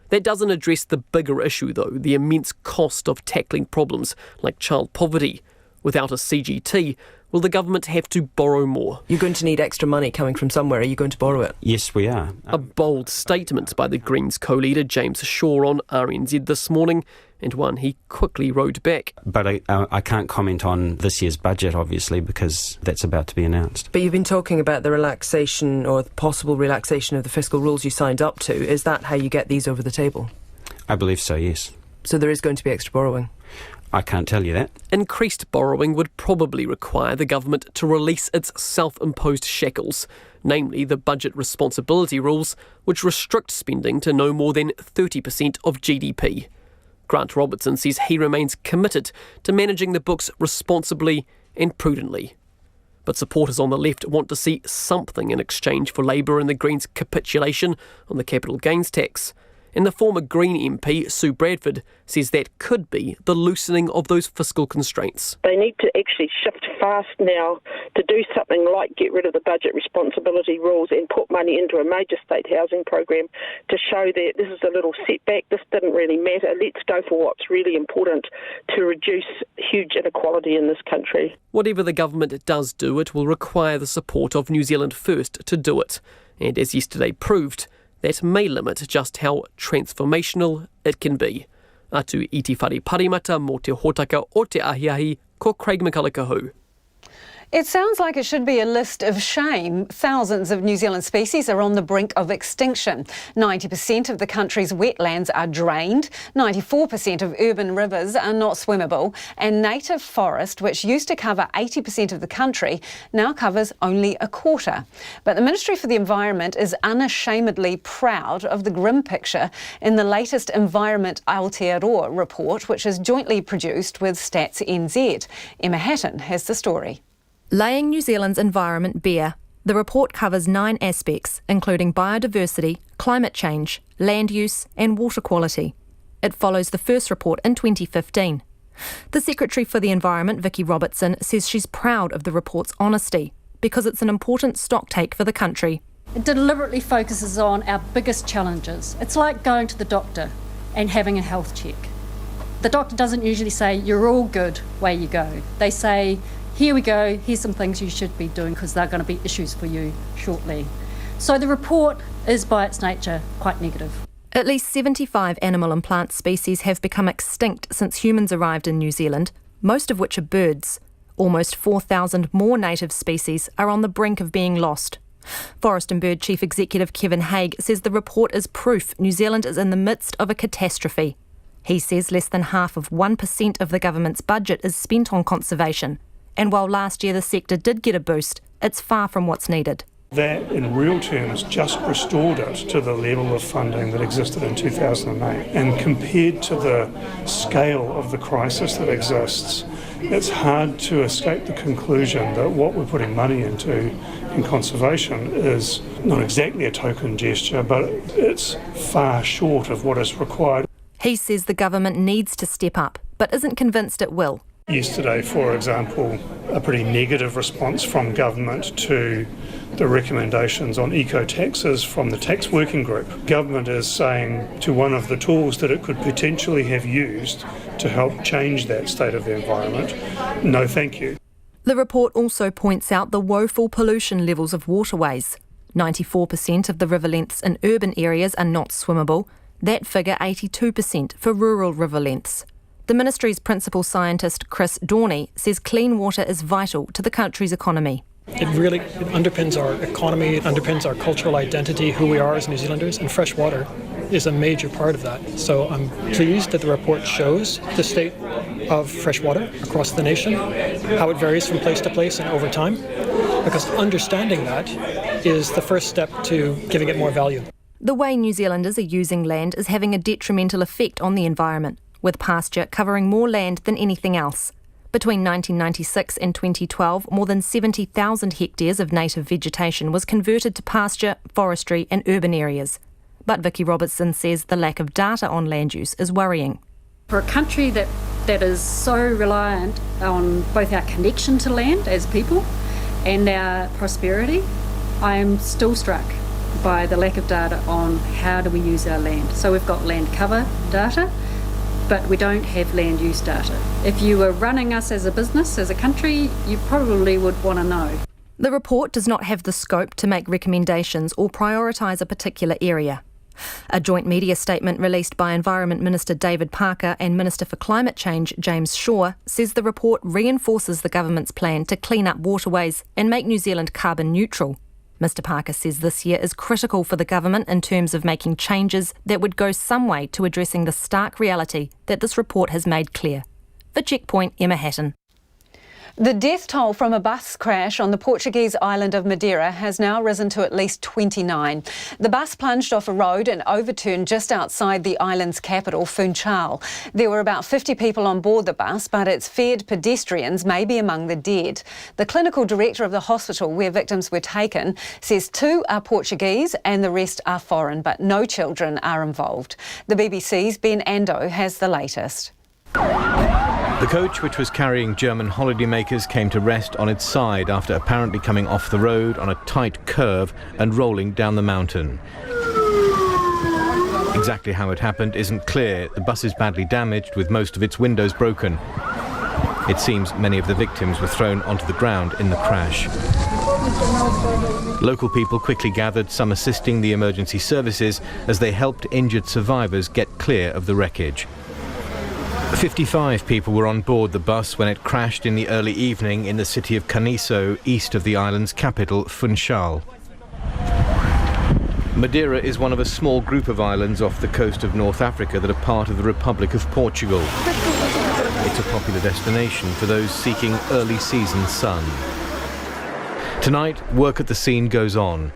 That doesn't address the bigger issue, though, the immense cost of tackling problems like child poverty. Without a CGT, will the government have to borrow more? You're going to need extra money coming from somewhere. Are you going to borrow it? Yes, we are. A bold statement by the Greens co-leader James Shaw on RNZ this morning, and one he quickly rode back. But I can't comment on this year's budget, obviously, because that's about to be announced. But you've been talking about the relaxation or the possible relaxation of the fiscal rules you signed up to. Is that how you get these over the table? I believe so, yes. So there is going to be extra borrowing? I can't tell you that. Increased borrowing would probably require the government to release its self-imposed shackles, namely the budget responsibility rules, which restrict spending to no more than 30% of GDP. Grant Robertson says he remains committed to managing the books responsibly and prudently. But supporters on the left want to see something in exchange for Labour and the Greens' capitulation on the capital gains tax. And the former Green MP, Sue Bradford, says that could be the loosening of those fiscal constraints. They need to actually shift fast now to do something like get rid of the budget responsibility rules and put money into a major state housing program to show that this is a little setback, this didn't really matter, let's go for what's really important to reduce huge inequality in this country. Whatever the government does do, it will require the support of New Zealand First to do it. And as yesterday proved, that may limit just how transformational it can be. Atu i te whare parimata mō te hōtaka o te ahiahi, ko Craig McCulloch. It sounds like it should be a list of shame. Thousands of New Zealand species are on the brink of extinction. 90% of the country's wetlands are drained, 94% of urban rivers are not swimmable, and native forest, which used to cover 80% of the country, now covers only a quarter. But the Ministry for the Environment is unashamedly proud of the grim picture in the latest Environment Aotearoa report, which is jointly produced with Stats NZ. Emma Hatton has the story. Laying New Zealand's environment bare, the report covers 9 aspects, including biodiversity, climate change, land use and water quality. It follows the first report in 2015. The Secretary for the Environment, Vicky Robertson, says she's proud of the report's honesty because it's an important stocktake for the country. It deliberately focuses on our biggest challenges. It's like going to the doctor and having a health check. The doctor doesn't usually say, you're all good, where you go. They say, here we go, here's some things you should be doing because they're going to be issues for you shortly. So the report is by its nature quite negative. At least 75 animal and plant species have become extinct since humans arrived in New Zealand, most of which are birds. Almost 4,000 more native species are on the brink of being lost. Forest and Bird Chief Executive Kevin Haig says the report is proof New Zealand is in the midst of a catastrophe. He says less than half of 1% of the government's budget is spent on conservation. And while last year the sector did get a boost, it's far from what's needed. That, in real terms, just restored it to the level of funding that existed in 2008. And compared to the scale of the crisis that exists, it's hard to escape the conclusion that what we're putting money into in conservation is not exactly a token gesture, but it's far short of what is required. He says the government needs to step up, but isn't convinced it will. Yesterday, for example, a pretty negative response from government to the recommendations on eco-taxes from the tax working group. Government is saying to one of the tools that it could potentially have used to help change that state of the environment, no thank you. The report also points out the woeful pollution levels of waterways. 94% of the river lengths in urban areas are not swimmable, that figure 82% for rural river lengths. The Ministry's principal scientist, Chris Dorney, says clean water is vital to the country's economy. It underpins our economy, it underpins our cultural identity, who we are as New Zealanders, and fresh water is a major part of that. So I'm pleased that the report shows the state of fresh water across the nation, how it varies from place to place and over time, because understanding that is the first step to giving it more value. The way New Zealanders are using land is having a detrimental effect on the environment, with pasture covering more land than anything else. Between 1996 and 2012, more than 70,000 hectares of native vegetation was converted to pasture, forestry and urban areas. But Vicky Robertson says the lack of data on land use is worrying. For a country that is so reliant on both our connection to land as people and our prosperity, I am still struck by the lack of data on how do we use our land. So we've got land cover data, but we don't have land use data. If you were running us as a business, as a country, you probably would want to know. The report does not have the scope to make recommendations or prioritise a particular area. A joint media statement released by Environment Minister David Parker and Minister for Climate Change James Shaw says the report reinforces the government's plan to clean up waterways and make New Zealand carbon neutral. Mr Parker says this year is critical for the government in terms of making changes that would go some way to addressing the stark reality that this report has made clear. For Checkpoint, Emma Hatton. The death toll from a bus crash on the Portuguese island of Madeira has now risen to at least 29. The bus plunged off a road and overturned just outside the island's capital, Funchal. There were about 50 people on board the bus, but it's feared pedestrians may be among the dead. The clinical director of the hospital where victims were taken says 2 are Portuguese and the rest are foreign, but no children are involved. The BBC's Ben Ando has the latest. The coach, which was carrying German holidaymakers, came to rest on its side after apparently coming off the road on a tight curve and rolling down the mountain. Exactly how it happened isn't clear. The bus is badly damaged, with most of its windows broken. It seems many of the victims were thrown onto the ground in the crash. Local people quickly gathered, some assisting the emergency services as they helped injured survivors get clear of the wreckage. 55 people were on board the bus when it crashed in the early evening in the city of Caniço, east of the island's capital, Funchal. Madeira is one of a small group of islands off the coast of North Africa that are part of the Republic of Portugal. It's a popular destination for those seeking early season sun. Tonight, work at the scene goes on.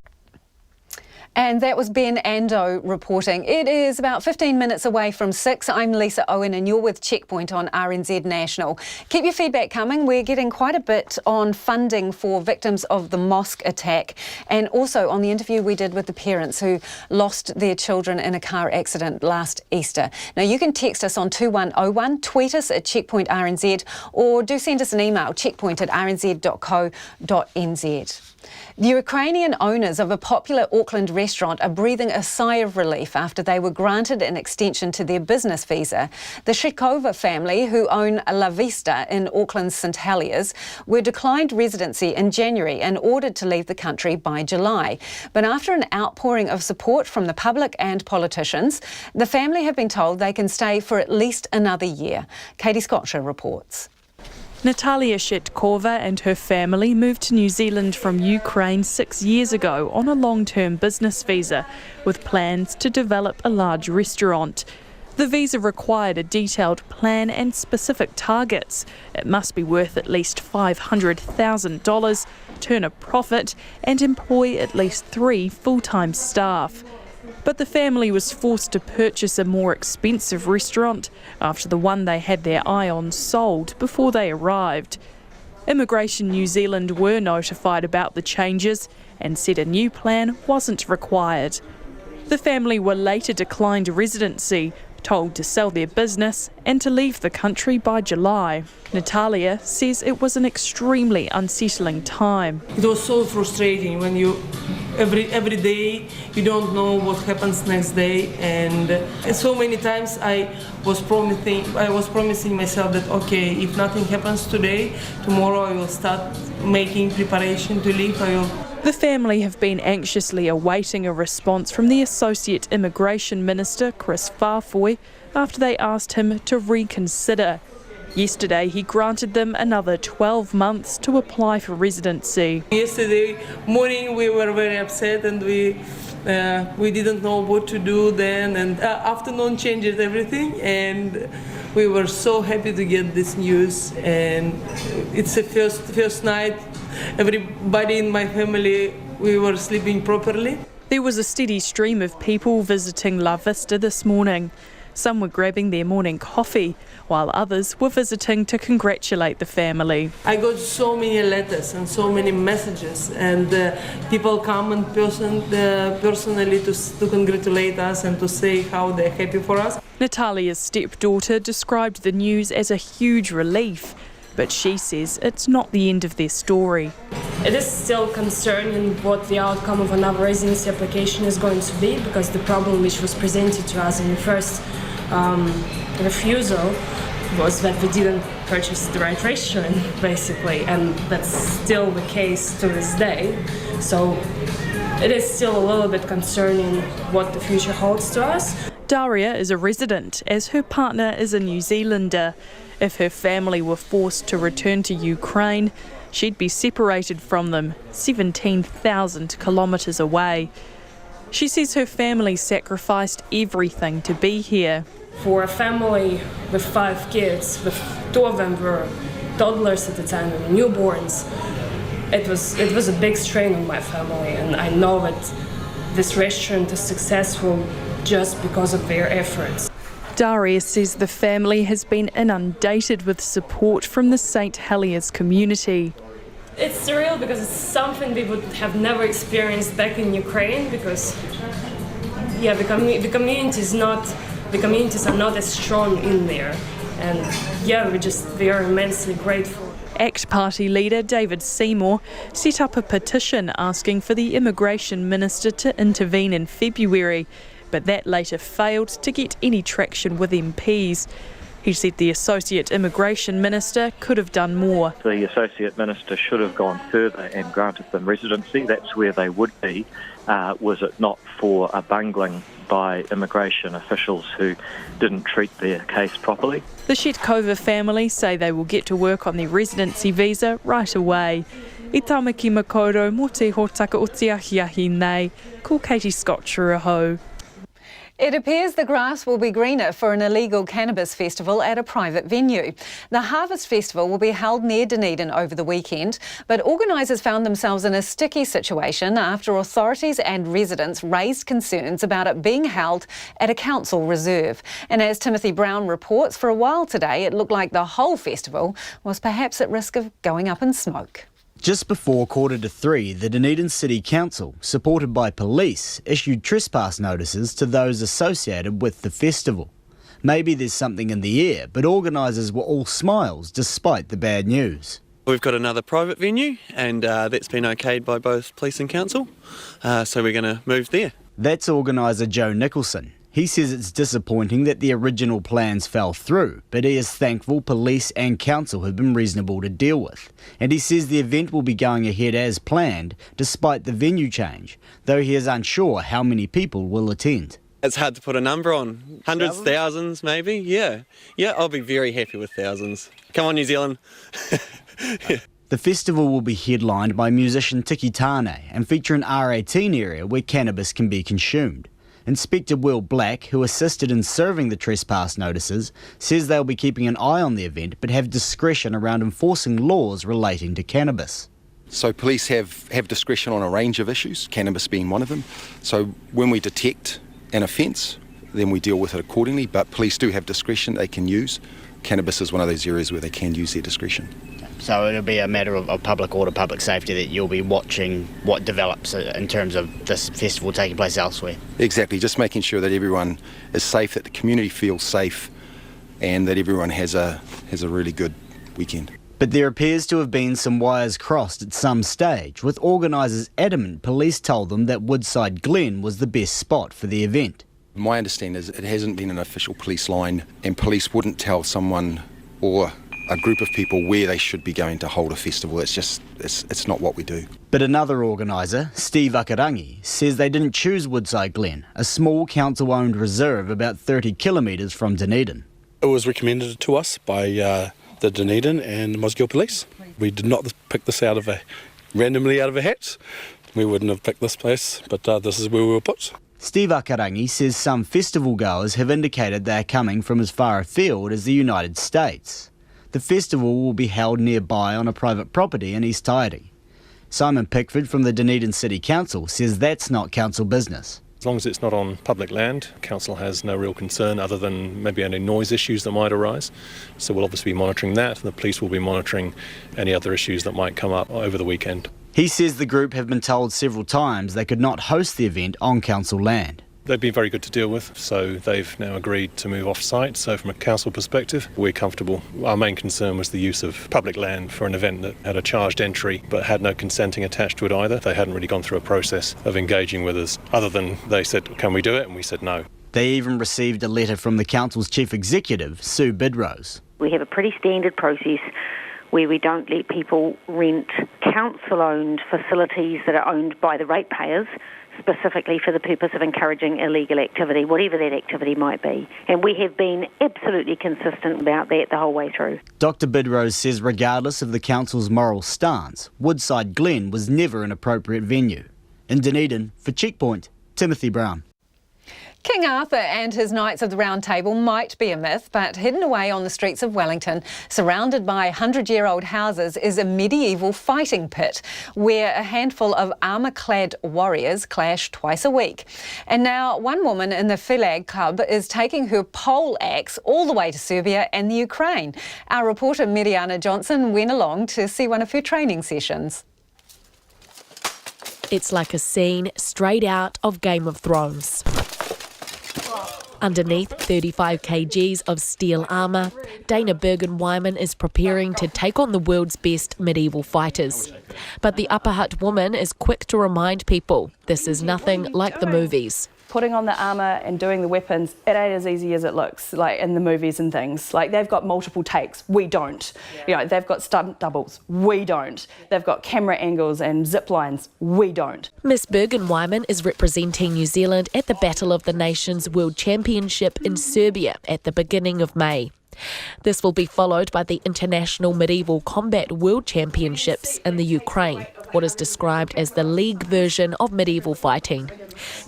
And that was Ben Ando reporting. It is about 15 minutes away from 6. I'm Lisa Owen and you're with Checkpoint on RNZ National. Keep your feedback coming. We're getting quite a bit on funding for victims of the mosque attack and also on the interview we did with the parents who lost their children in a car accident last Easter. Now you can text us on 2101, tweet us at Checkpoint RNZ or do send us an email, checkpoint@rnz.co.nz. The Ukrainian owners of a popular Auckland restaurant are breathing a sigh of relief after they were granted an extension to their business visa. The Shikova family, who own La Vista in Auckland's St Heliers, were declined residency in January and ordered to leave the country by July. But after an outpouring of support from the public and politicians, the family have been told they can stay for at least another year. Katie Scotcher reports. Natalia Shetkova and her family moved to New Zealand from Ukraine 6 years ago on a long-term business visa with plans to develop a large restaurant. The visa required a detailed plan and specific targets. It must be worth at least $500,000, turn a profit and employ at least 3 full-time staff. But the family was forced to purchase a more expensive restaurant after the one they had their eye on sold before they arrived. Immigration New Zealand were notified about the changes and said a new plan wasn't required. The family were later declined residency, told to sell their business and to leave the country by July. Natalia says it was an extremely unsettling time. It was so frustrating when you every day you don't know what happens next day, and so many times I was promising myself that okay, if nothing happens today, tomorrow I will start making preparation to leave. The family have been anxiously awaiting a response from the Associate Immigration Minister, Chris Farfoy, after they asked him to reconsider. Yesterday, he granted them another 12 months to apply for residency. Yesterday morning, we were very upset and we didn't know what to do then. And afternoon changed everything, and we were so happy to get this news. And it's the first night. Everybody in my family, we were sleeping properly. There was a steady stream of people visiting La Vista this morning. Some were grabbing their morning coffee, while others were visiting to congratulate the family. I got so many letters and so many messages, and people come in personally to congratulate us and to say how they're happy for us. Natalia's stepdaughter described the news as a huge relief, but she says it's not the end of their story. It is still concerning what the outcome of another residency application is going to be, because the problem which was presented to us in the first refusal was that we didn't purchase the right restaurant, basically, and that's still the case to this day. So it is still a little bit concerning what the future holds to us. Daria is a resident, as her partner is a New Zealander. If her family were forced to return to Ukraine, she'd be separated from them 17,000 kilometres away. She says her family sacrificed everything to be here. For a family with 5 kids, with 2 of them were toddlers at the time and newborns, it was a big strain on my family, and I know that this restaurant is successful just because of their efforts. Daria says the family has been inundated with support from the St Heliers community. It's surreal because it's something we would have never experienced back in Ukraine, because the communities are not as strong in there, and we are immensely grateful. ACT Party leader David Seymour set up a petition asking for the Immigration Minister to intervene in February, but that later failed to get any traction with MPs. He said the Associate Immigration Minister could have done more. The Associate Minister should have gone further and granted them residency. That's where they would be, was it not for a bungling by immigration officials who didn't treat their case properly. The Shetkova family say they will get to work on their residency visa right away. I tamaki makoro mo te ho takaotiahiahi nei, ko Katie Scott Churaho. It appears the grass will be greener for an illegal cannabis festival at a private venue. The Harvest Festival will be held near Dunedin over the weekend, but organisers found themselves in a sticky situation after authorities and residents raised concerns about it being held at a council reserve. And as Timothy Brown reports, for a while today it looked like the whole festival was perhaps at risk of going up in smoke. Just before 2:45, the Dunedin City Council, supported by police, issued trespass notices to those associated with the festival. Maybe there's something in the air, but organisers were all smiles despite the bad news. We've got another private venue, and that's been okayed by both police and council, so we're going to move there. That's organiser Joe Nicholson. He says it's disappointing that the original plans fell through, but he is thankful police and council have been reasonable to deal with. And he says the event will be going ahead as planned, despite the venue change, though he is unsure how many people will attend. It's hard to put a number on. Hundreds, thousands maybe, yeah. Yeah, I'll be very happy with thousands. Come on, New Zealand. The festival will be headlined by musician Tiki Tane and feature an R18 area where cannabis can be consumed. Inspector Will Black, who assisted in serving the trespass notices, says they'll be keeping an eye on the event but have discretion around enforcing laws relating to cannabis. So police have discretion on a range of issues, cannabis being one of them. So when we detect an offence, then we deal with it accordingly, but police do have discretion they can use. Cannabis is one of those areas where they can use their discretion. So it'll be a matter of public order, public safety, that you'll be watching what develops in terms of this festival taking place elsewhere. Exactly, just making sure that everyone is safe, that the community feels safe, and that everyone has a really good weekend. But there appears to have been some wires crossed at some stage, with organisers adamant police told them that Woodside Glen was the best spot for the event. My understanding is it hasn't been an official police line, and police wouldn't tell someone or a group of people where they should be going to hold a festival. It's not what we do. But another organiser, Steve Akarangi, says they didn't choose Woodside Glen, a small council-owned reserve about 30 kilometres from Dunedin. It was recommended to us by the Dunedin and Mosgiel Police. We did not pick this randomly out of a hat. We wouldn't have picked this place, but this is where we were put. Steve Akarangi says some festival goers have indicated they are coming from as far afield as the United States. The festival will be held nearby on a private property in East Tiding. Simon Pickford from the Dunedin City Council says that's not council business. As long as it's not on public land, council has no real concern other than maybe any noise issues that might arise. So we'll obviously be monitoring that, and the police will be monitoring any other issues that might come up over the weekend. He says the group have been told several times they could not host the event on council land. They've been very good to deal with, so they've now agreed to move off-site. So from a council perspective, we're comfortable. Our main concern was the use of public land for an event that had a charged entry but had no consenting attached to it either. They hadn't really gone through a process of engaging with us, other than they said, can we do it? And we said no. They even received a letter from the council's chief executive, Sue Bidrose. We have a pretty standard process where we don't let people rent council-owned facilities that are owned by the ratepayers, specifically for the purpose of encouraging illegal activity, whatever that activity might be. And we have been absolutely consistent about that the whole way through. Dr Bidrose says regardless of the council's moral stance, Woodside Glen was never an appropriate venue. In Dunedin, for Checkpoint, Timothy Brown. King Arthur and his Knights of the Round Table might be a myth, but hidden away on the streets of Wellington, surrounded by 100-year-old houses, is a medieval fighting pit where a handful of armour-clad warriors clash twice a week. And now one woman in the Filag Club is taking her pole axe all the way to Serbia and the Ukraine. Our reporter Mariana Johnson went along to see one of her training sessions. It's like a scene straight out of Game of Thrones. Underneath 35 kgs of steel armour, Dana Bergen-Wyman is preparing to take on the world's best medieval fighters. But the Upper Hut woman is quick to remind people this is nothing like the movies. Putting on the armour and doing the weapons, it ain't as easy as it looks, like in the movies and things. Like, they've got multiple takes, we don't. You know, they've got stunt doubles, we don't. They've got camera angles and zip lines, we don't. Miss Bergen-Wyman is representing New Zealand at the Battle of the Nations World Championship in Serbia at the beginning of May. This will be followed by the International Medieval Combat World Championships in the Ukraine, what is described as the league version of medieval fighting.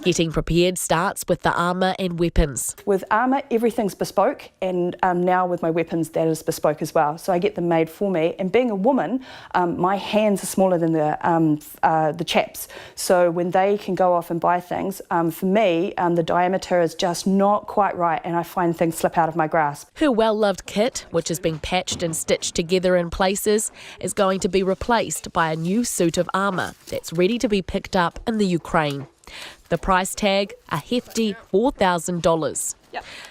Getting prepared starts with the armour and weapons. With armour, everything's bespoke, and now with my weapons, that is bespoke as well. So I get them made for me. And being a woman, my hands are smaller than the chaps. So when they can go off and buy things, for me, the diameter is just not quite right, and I find things slip out of my grasp. Her well-loved kit, which has been patched and stitched together in places, is going to be replaced by a new suit of armour that's ready to be picked up in the Ukraine. The price tag, a hefty $4,000.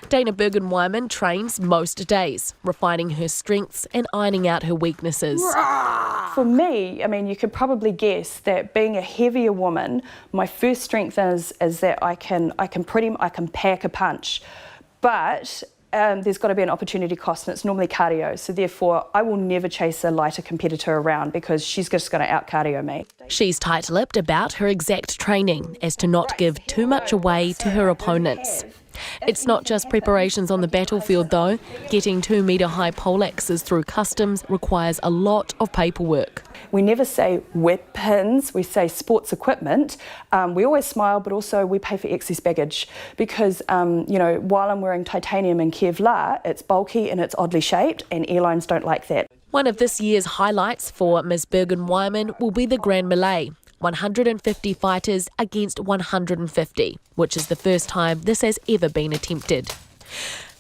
Dana Bergen-Wyman trains most days, refining her strengths and ironing out her weaknesses. For me, I mean, you could probably guess that being a heavier woman, my first strength is that I can pack a punch, but there's got to be an opportunity cost, and it's normally cardio. So therefore, I will never chase a lighter competitor around because she's just going to out-cardio me. She's tight-lipped about her exact training as to not give too much away to her opponents. It's not just preparations on the battlefield though. Getting 2-metre-high pole axes through customs requires a lot of paperwork. We never say weapons, we say sports equipment. We always smile, but also we pay for excess baggage because, while I'm wearing titanium and Kevlar, it's bulky and it's oddly shaped, and airlines don't like that. One of this year's highlights for Ms Bergen-Wyman will be the Grand Melee. 150 fighters against 150, which is the first time this has ever been attempted.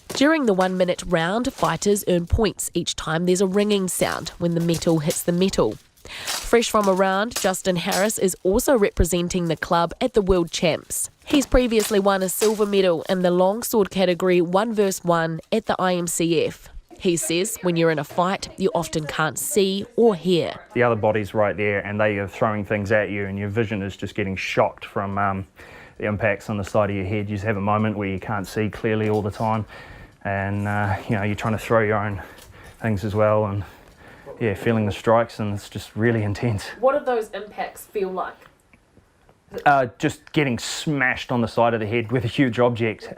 During the 1-minute round, fighters earn points each time there's a ringing sound when the metal hits the metal. Fresh from a round, Justin Harris is also representing the club at the World Champs. He's previously won a silver medal in the longsword category 1 vs 1 at the IMCF. He says when you're in a fight, you often can't see or hear. The other body's right there and they are throwing things at you and your vision is just getting shocked from the impacts on the side of your head. You just have a moment where you can't see clearly all the time and you're trying to throw your own things as well and feeling the strikes, and it's just really intense. What do those impacts feel like? Just getting smashed on the side of the head with a huge object.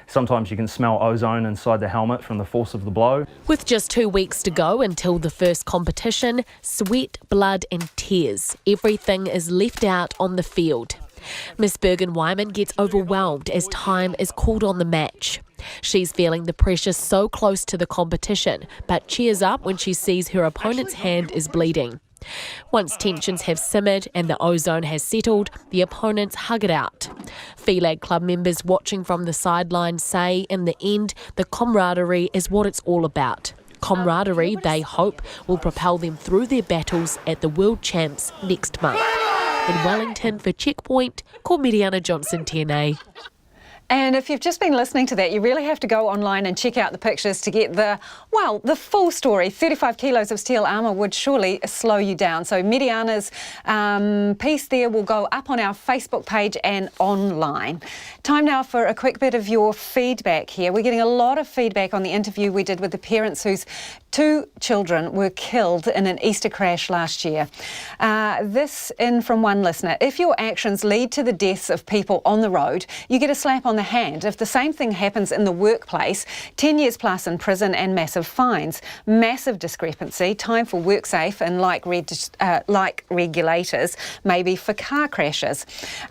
Sometimes you can smell ozone inside the helmet from the force of the blow. With just 2 weeks to go until the first competition, sweat, blood and tears, everything is left out on the field. Miss Bergen-Wyman gets overwhelmed as time is called on the match. She's feeling the pressure so close to the competition, but cheers up when she sees her opponent's hand is bleeding. Once tensions have simmered and the ozone has settled, the opponents hug it out. Filag Club members watching from the sidelines say, in the end, the camaraderie is what it's all about. Camaraderie, they hope, will propel them through their battles at the World Champs next month. In Wellington for Checkpoint, call Mariana Johnson, TNA. And if you've just been listening to that, you really have to go online and check out the pictures to get the full story. 35 kilos of steel armour would surely slow you down. So Mediana's piece there will go up on our Facebook page and online. Time now for a quick bit of your feedback here. We're getting a lot of feedback on the interview we did with the parents whose 2 children were killed in an Easter crash last year. This in from one listener. If your actions lead to the deaths of people on the road, you get a slap on the hand. If the same thing happens in the workplace, 10 years plus in prison and massive fines. Massive discrepancy. Time for WorkSafe and like regulators, maybe for car crashes.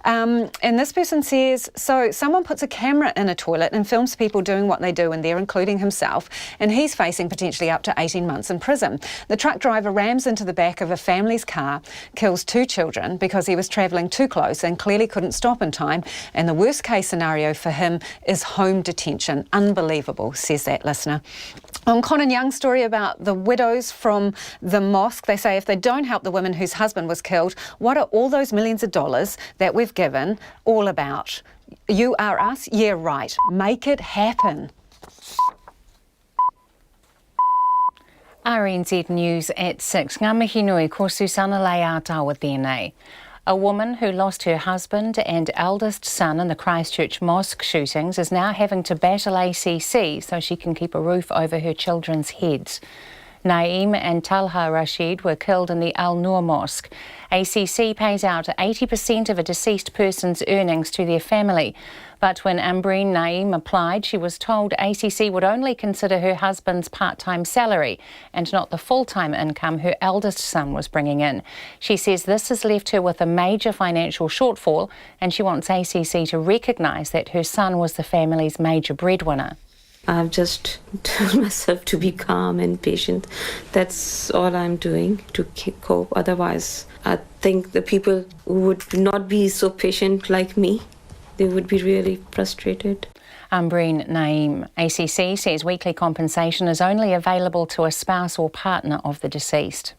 And this person says, so someone puts a camera in a toilet and films people doing what they do in there, including himself, and he's facing potentially up to 18 months in prison. The truck driver rams into the back of a family's car, kills 2 children because he was travelling too close and clearly couldn't stop in time, and the worst case scenario for him is home detention. Unbelievable, says that listener. On Conan Young's story about the widows from the mosque, they say if they don't help the women whose husband was killed, what are all those millions of dollars that we've given all about? You are us? Yeah, right. Make it happen. RNZ News at 6. Ngā mihi nui, ko Susana Lei Atawa tēnei. A woman who lost her husband and eldest son in the Christchurch mosque shootings is now having to battle ACC so she can keep a roof over her children's heads. Naeem and Talha Rashid were killed in the Al Noor Mosque. ACC pays out 80% of a deceased person's earnings to their family. But when Ambreen Naeem applied, she was told ACC would only consider her husband's part-time salary and not the full-time income her eldest son was bringing in. She says this has left her with a major financial shortfall, and she wants ACC to recognise that her son was the family's major breadwinner. I've just told myself to be calm and patient. That's all I'm doing to cope. Otherwise, I think the people would not be so patient like me. They would be really frustrated. Ambreen Naeem. ACC says weekly compensation is only available to a spouse or partner of the deceased.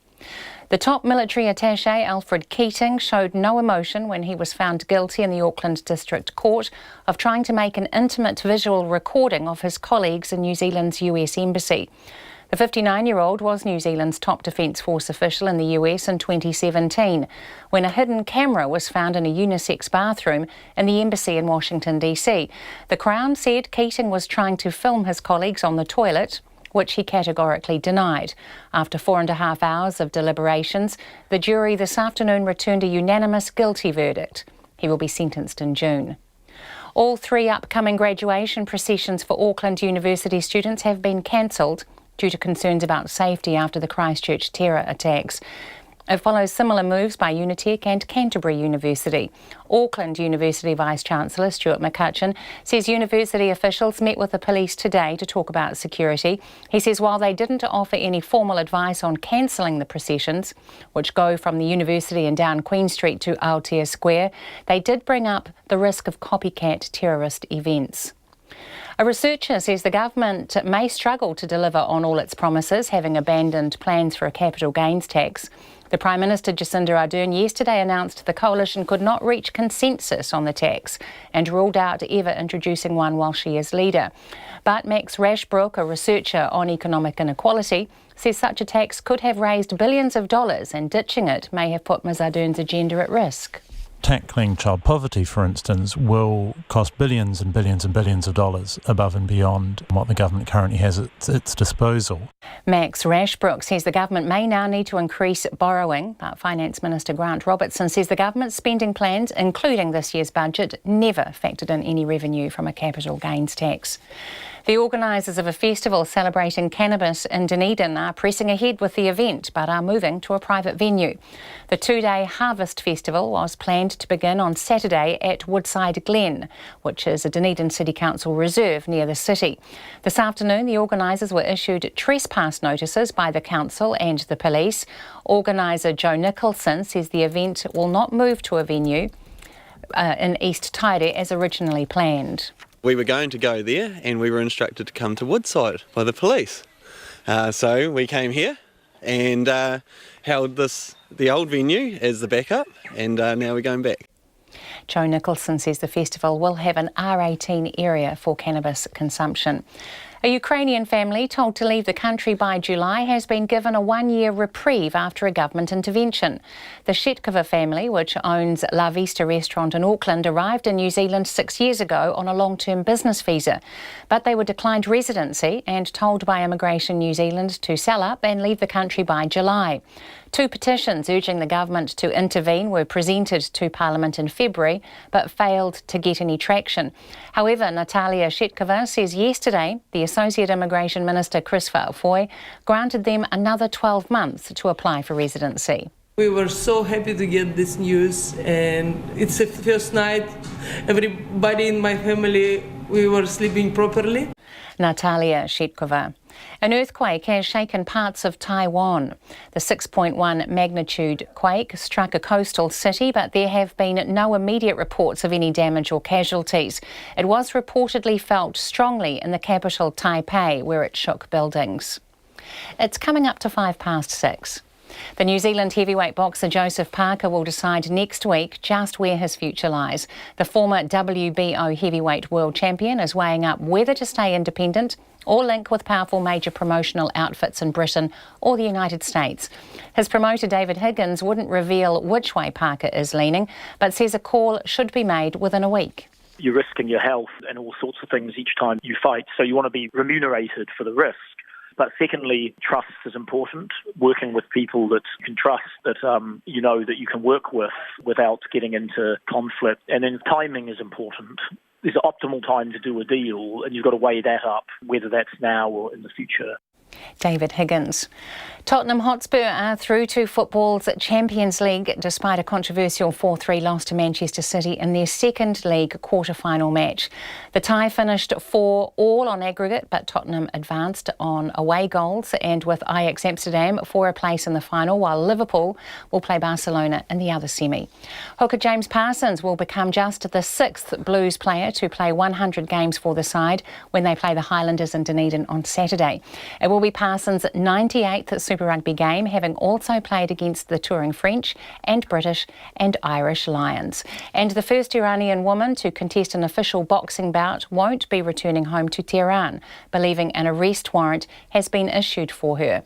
The top military attaché, Alfred Keating, showed no emotion when he was found guilty in the Auckland District Court of trying to make an intimate visual recording of his colleagues in New Zealand's US Embassy. The 59-year-old was New Zealand's top Defence Force official in the US in 2017, when a hidden camera was found in a unisex bathroom in the embassy in Washington, DC. The Crown said Keating was trying to film his colleagues on the toilet, which he categorically denied. After 4.5 hours of deliberations, the jury this afternoon returned a unanimous guilty verdict. He will be sentenced in June. All 3 upcoming graduation processions for Auckland University students have been cancelled due to concerns about safety after the Christchurch terror attacks. It follows similar moves by Unitec and Canterbury University. Auckland University Vice-Chancellor Stuart McCutcheon says university officials met with the police today to talk about security. He says while they didn't offer any formal advice on cancelling the processions, which go from the university and down Queen Street to Aotea Square, they did bring up the risk of copycat terrorist events. A researcher says the government may struggle to deliver on all its promises, having abandoned plans for a capital gains tax. The Prime Minister Jacinda Ardern yesterday announced the coalition could not reach consensus on the tax and ruled out ever introducing one while she is leader. But Max Rashbrook, a researcher on economic inequality, says such a tax could have raised billions of dollars and ditching it may have put Ms Ardern's agenda at risk. Tackling child poverty, for instance, will cost billions and billions and billions of dollars above and beyond what the government currently has at its disposal. Max Rashbrook says the government may now need to increase borrowing, but Finance Minister Grant Robertson says the government's spending plans, including this year's budget, never factored in any revenue from a capital gains tax. The organisers of a festival celebrating cannabis in Dunedin are pressing ahead with the event but are moving to a private venue. The 2-day Harvest Festival was planned to begin on Saturday at Woodside Glen, which is a Dunedin City Council reserve near the city. This afternoon, the organisers were issued trespass notices by the council and the police. Organiser Joe Nicholson says the event will not move to a venue in East Taire as originally planned. We were going to go there and we were instructed to come to Woodside by the police. So we came here and held the old venue as the backup, and now we're going back. Joe Nicholson says the festival will have an R18 area for cannabis consumption. A Ukrainian family told to leave the country by July has been given a one-year reprieve after a government intervention. The Shetkova family, which owns La Vista restaurant in Auckland, arrived in New Zealand 6 years ago on a long-term business visa. But they were declined residency and told by Immigration New Zealand to sell up and leave the country by July. 2 petitions urging the government to intervene were presented to Parliament in February but failed to get any traction. However, Natalia Shetkova says yesterday the Associate Immigration Minister Chris Foy granted them another 12 months to apply for residency. We were so happy to get this news, and it's the first night everybody in my family, we were sleeping properly. Natalia Shetkova. An earthquake has shaken parts of Taiwan. The 6.1 magnitude quake struck a coastal city, but there have been no immediate reports of any damage or casualties. It was reportedly felt strongly in the capital Taipei, where it shook buildings. It's coming up to 6:05. The New Zealand heavyweight boxer Joseph Parker will decide next week just where his future lies. The former WBO heavyweight world champion is weighing up whether to stay independent or link with powerful major promotional outfits in Britain or the United States. His promoter David Higgins wouldn't reveal which way Parker is leaning, but says a call should be made within a week. You're risking your health and all sorts of things each time you fight, so you want to be remunerated for the risk. But secondly, trust is important, working with people that you can trust, that you know that you can work with without getting into conflict. And then timing is important. There's an optimal time to do a deal, and you've got to weigh that up, whether that's now or in the future. David Higgins. Tottenham Hotspur are through to football's Champions League despite a controversial 4-3 loss to Manchester City in their second league quarter-final match. The tie finished 4-4 on aggregate, but Tottenham advanced on away goals and with Ajax Amsterdam for a place in the final, while Liverpool will play Barcelona in the other semi. Hooker James Parsons will become just the 6th Blues player to play 100 games for the side when they play the Highlanders in Dunedin on Saturday. It will be Parsons' 98th Super Rugby game, having also played against the touring French and British and Irish Lions. And the first Iranian woman to contest an official boxing bout won't be returning home to Tehran, believing an arrest warrant has been issued for her.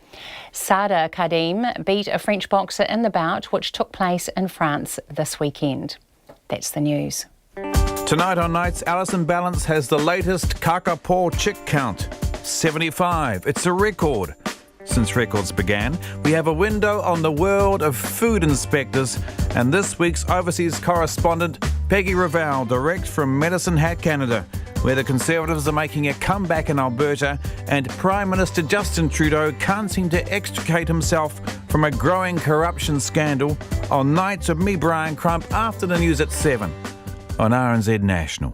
Sada Kadim beat a French boxer in the bout, which took place in France this weekend. That's the news. Tonight on Nights, Alison Balance has the latest kakapo chick count. 75. It's a record. Since records began, we have a window on the world of food inspectors, and this week's overseas correspondent, Peggy Raval, direct from Medicine Hat, Canada, where the Conservatives are making a comeback in Alberta and Prime Minister Justin Trudeau can't seem to extricate himself from a growing corruption scandal on Nights with me, Brian Crump, after the news at 7 on RNZ National.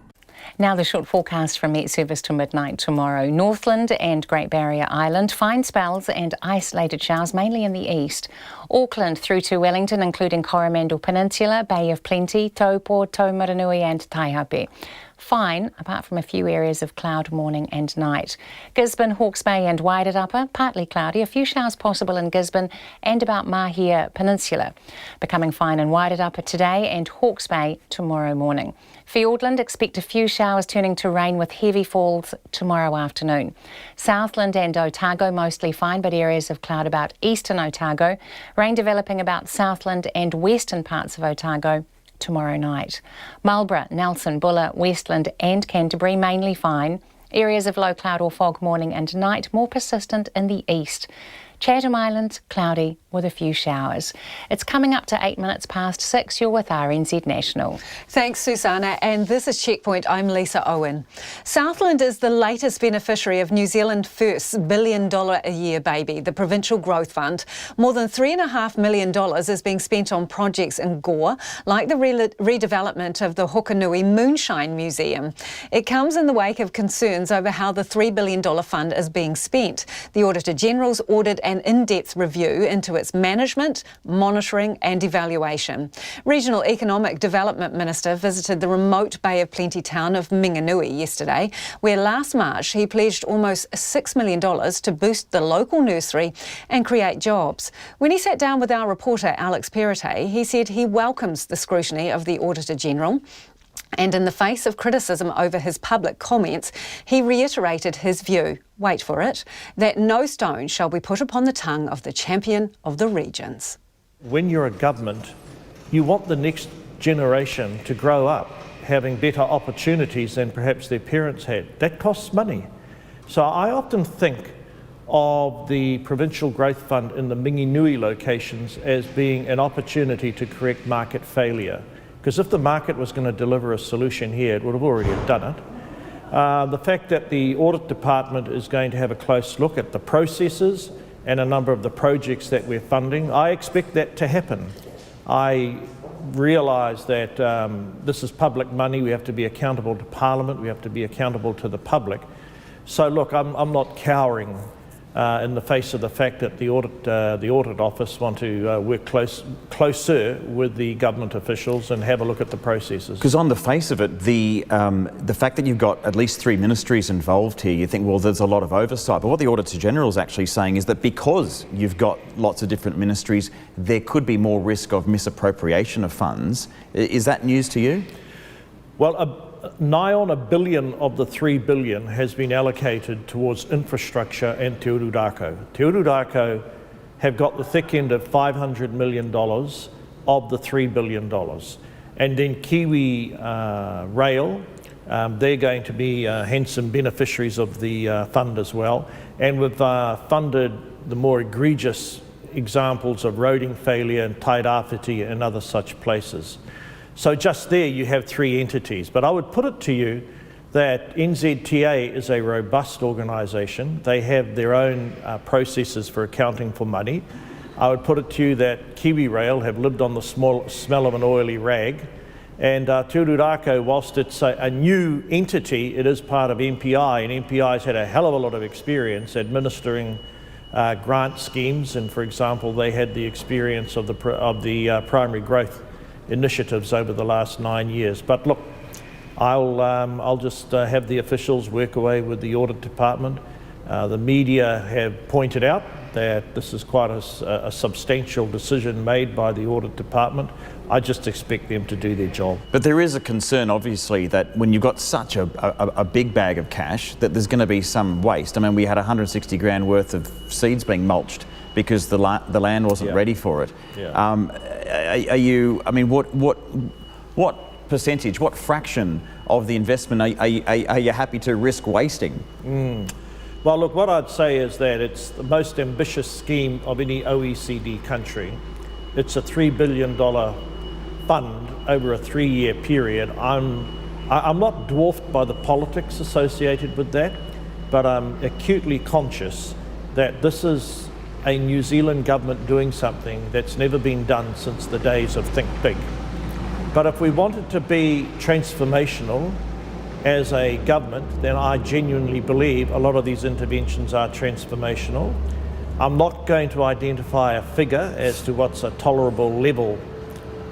Now the short forecast from Met Service to midnight tomorrow. Northland and Great Barrier Island, fine spells and isolated showers, mainly in the east. Auckland through to Wellington, including Coromandel Peninsula, Bay of Plenty, Taupo, Taumaranui and Taihape. Fine, apart from a few areas of cloud morning and night. Gisborne, Hawke's Bay and Wairarapa, partly cloudy. A few showers possible in Gisborne and about Mahia Peninsula. Becoming fine in Wairarapa today and Hawke's Bay tomorrow morning. Fiordland, expect a few showers turning to rain with heavy falls tomorrow afternoon. Southland and Otago mostly fine, but areas of cloud about eastern Otago. Rain developing about Southland and western parts of Otago tomorrow night. Marlborough, Nelson, Buller, Westland and Canterbury mainly fine. Areas of low cloud or fog morning and night more persistent in the east. Chatham Islands, cloudy with a few showers. It's coming up to 6:08. You're with RNZ National. Thanks, Susanna. And this is Checkpoint. I'm Lisa Owen. Southland is the latest beneficiary of New Zealand First's $1 billion a year baby, the Provincial Growth Fund. More than $3.5 million is being spent on projects in Gore, like the redevelopment of the Hokanui Moonshine Museum. It comes in the wake of concerns over how the $3 billion fund is being spent. The Auditor General's ordered an in-depth review into its management, monitoring and evaluation. Regional Economic Development Minister visited the remote Bay of Plenty town of Minganui yesterday, where last March he pledged almost $6 million to boost the local nursery and create jobs. When he sat down with our reporter Alex Perrottet, he said he welcomes the scrutiny of the Auditor General. And in the face of criticism over his public comments, he reiterated his view, wait for it, that no stone shall be put upon the tongue of the champion of the regions. When you're a government, you want the next generation to grow up having better opportunities than perhaps their parents had. That costs money. So I often think of the Provincial Growth Fund in the Minganui locations as being an opportunity to correct market failure. Because if the market was going to deliver a solution here, it would have already done it. The fact that the Audit Department is going to have a close look at the processes and a number of the projects that we're funding, I expect that to happen. I realise that this is public money. We have to be accountable to Parliament. We have to be accountable to the public. So look, I'm not cowering in the face of the fact that the audit office want to work closer with the government officials and have a look at the processes. Because on the face of it, the fact that you've got at least 3 ministries involved here, you think, well, there's a lot of oversight. But what the Auditor General is actually saying is that because you've got lots of different ministries, there could be more risk of misappropriation of funds. Is that news to you? Well, nigh on $1 billion of the $3 billion has been allocated towards infrastructure and Te Ururako. Te Ururako have got the thick end of $500 million of the $3 billion. And then Kiwi Rail, they're going to be handsome beneficiaries of the fund as well. And we've funded the more egregious examples of roading failure and Tairāwhiti and other such places. So just there you have 3 entities. But I would put it to you that NZTA is a robust organisation. They have their own processes for accounting for money. I would put it to you that Kiwi Rail have lived on the smell of an oily rag. And Te Ururako, whilst it's a new entity, it is part of MPI, and MPI's had a hell of a lot of experience administering grant schemes. And for example, they had the experience of the primary growth initiatives over the last 9 years. But look, I'll just have the officials work away with the Audit Department. The media have pointed out that this is quite a substantial decision made by the Audit Department. I just expect them to do their job. But there is a concern, obviously, that when you've got such a big bag of cash, that there's going to be some waste. I mean, we had 160 grand worth of seeds being mulched because the land wasn't ready for it. Are you? I mean, what percentage, what fraction of the investment are you happy to risk wasting? Well, look, what I'd say is that it's the most ambitious scheme of any OECD country. It's a $3 billion fund over a 3-year period. I'm not dwarfed by the politics associated with that, but I'm acutely conscious that this is a New Zealand government doing something that's never been done since the days of Think Big. But if we wanted to be transformational as a government, then I genuinely believe a lot of these interventions are transformational. I'm not going to identify a figure as to what's a tolerable level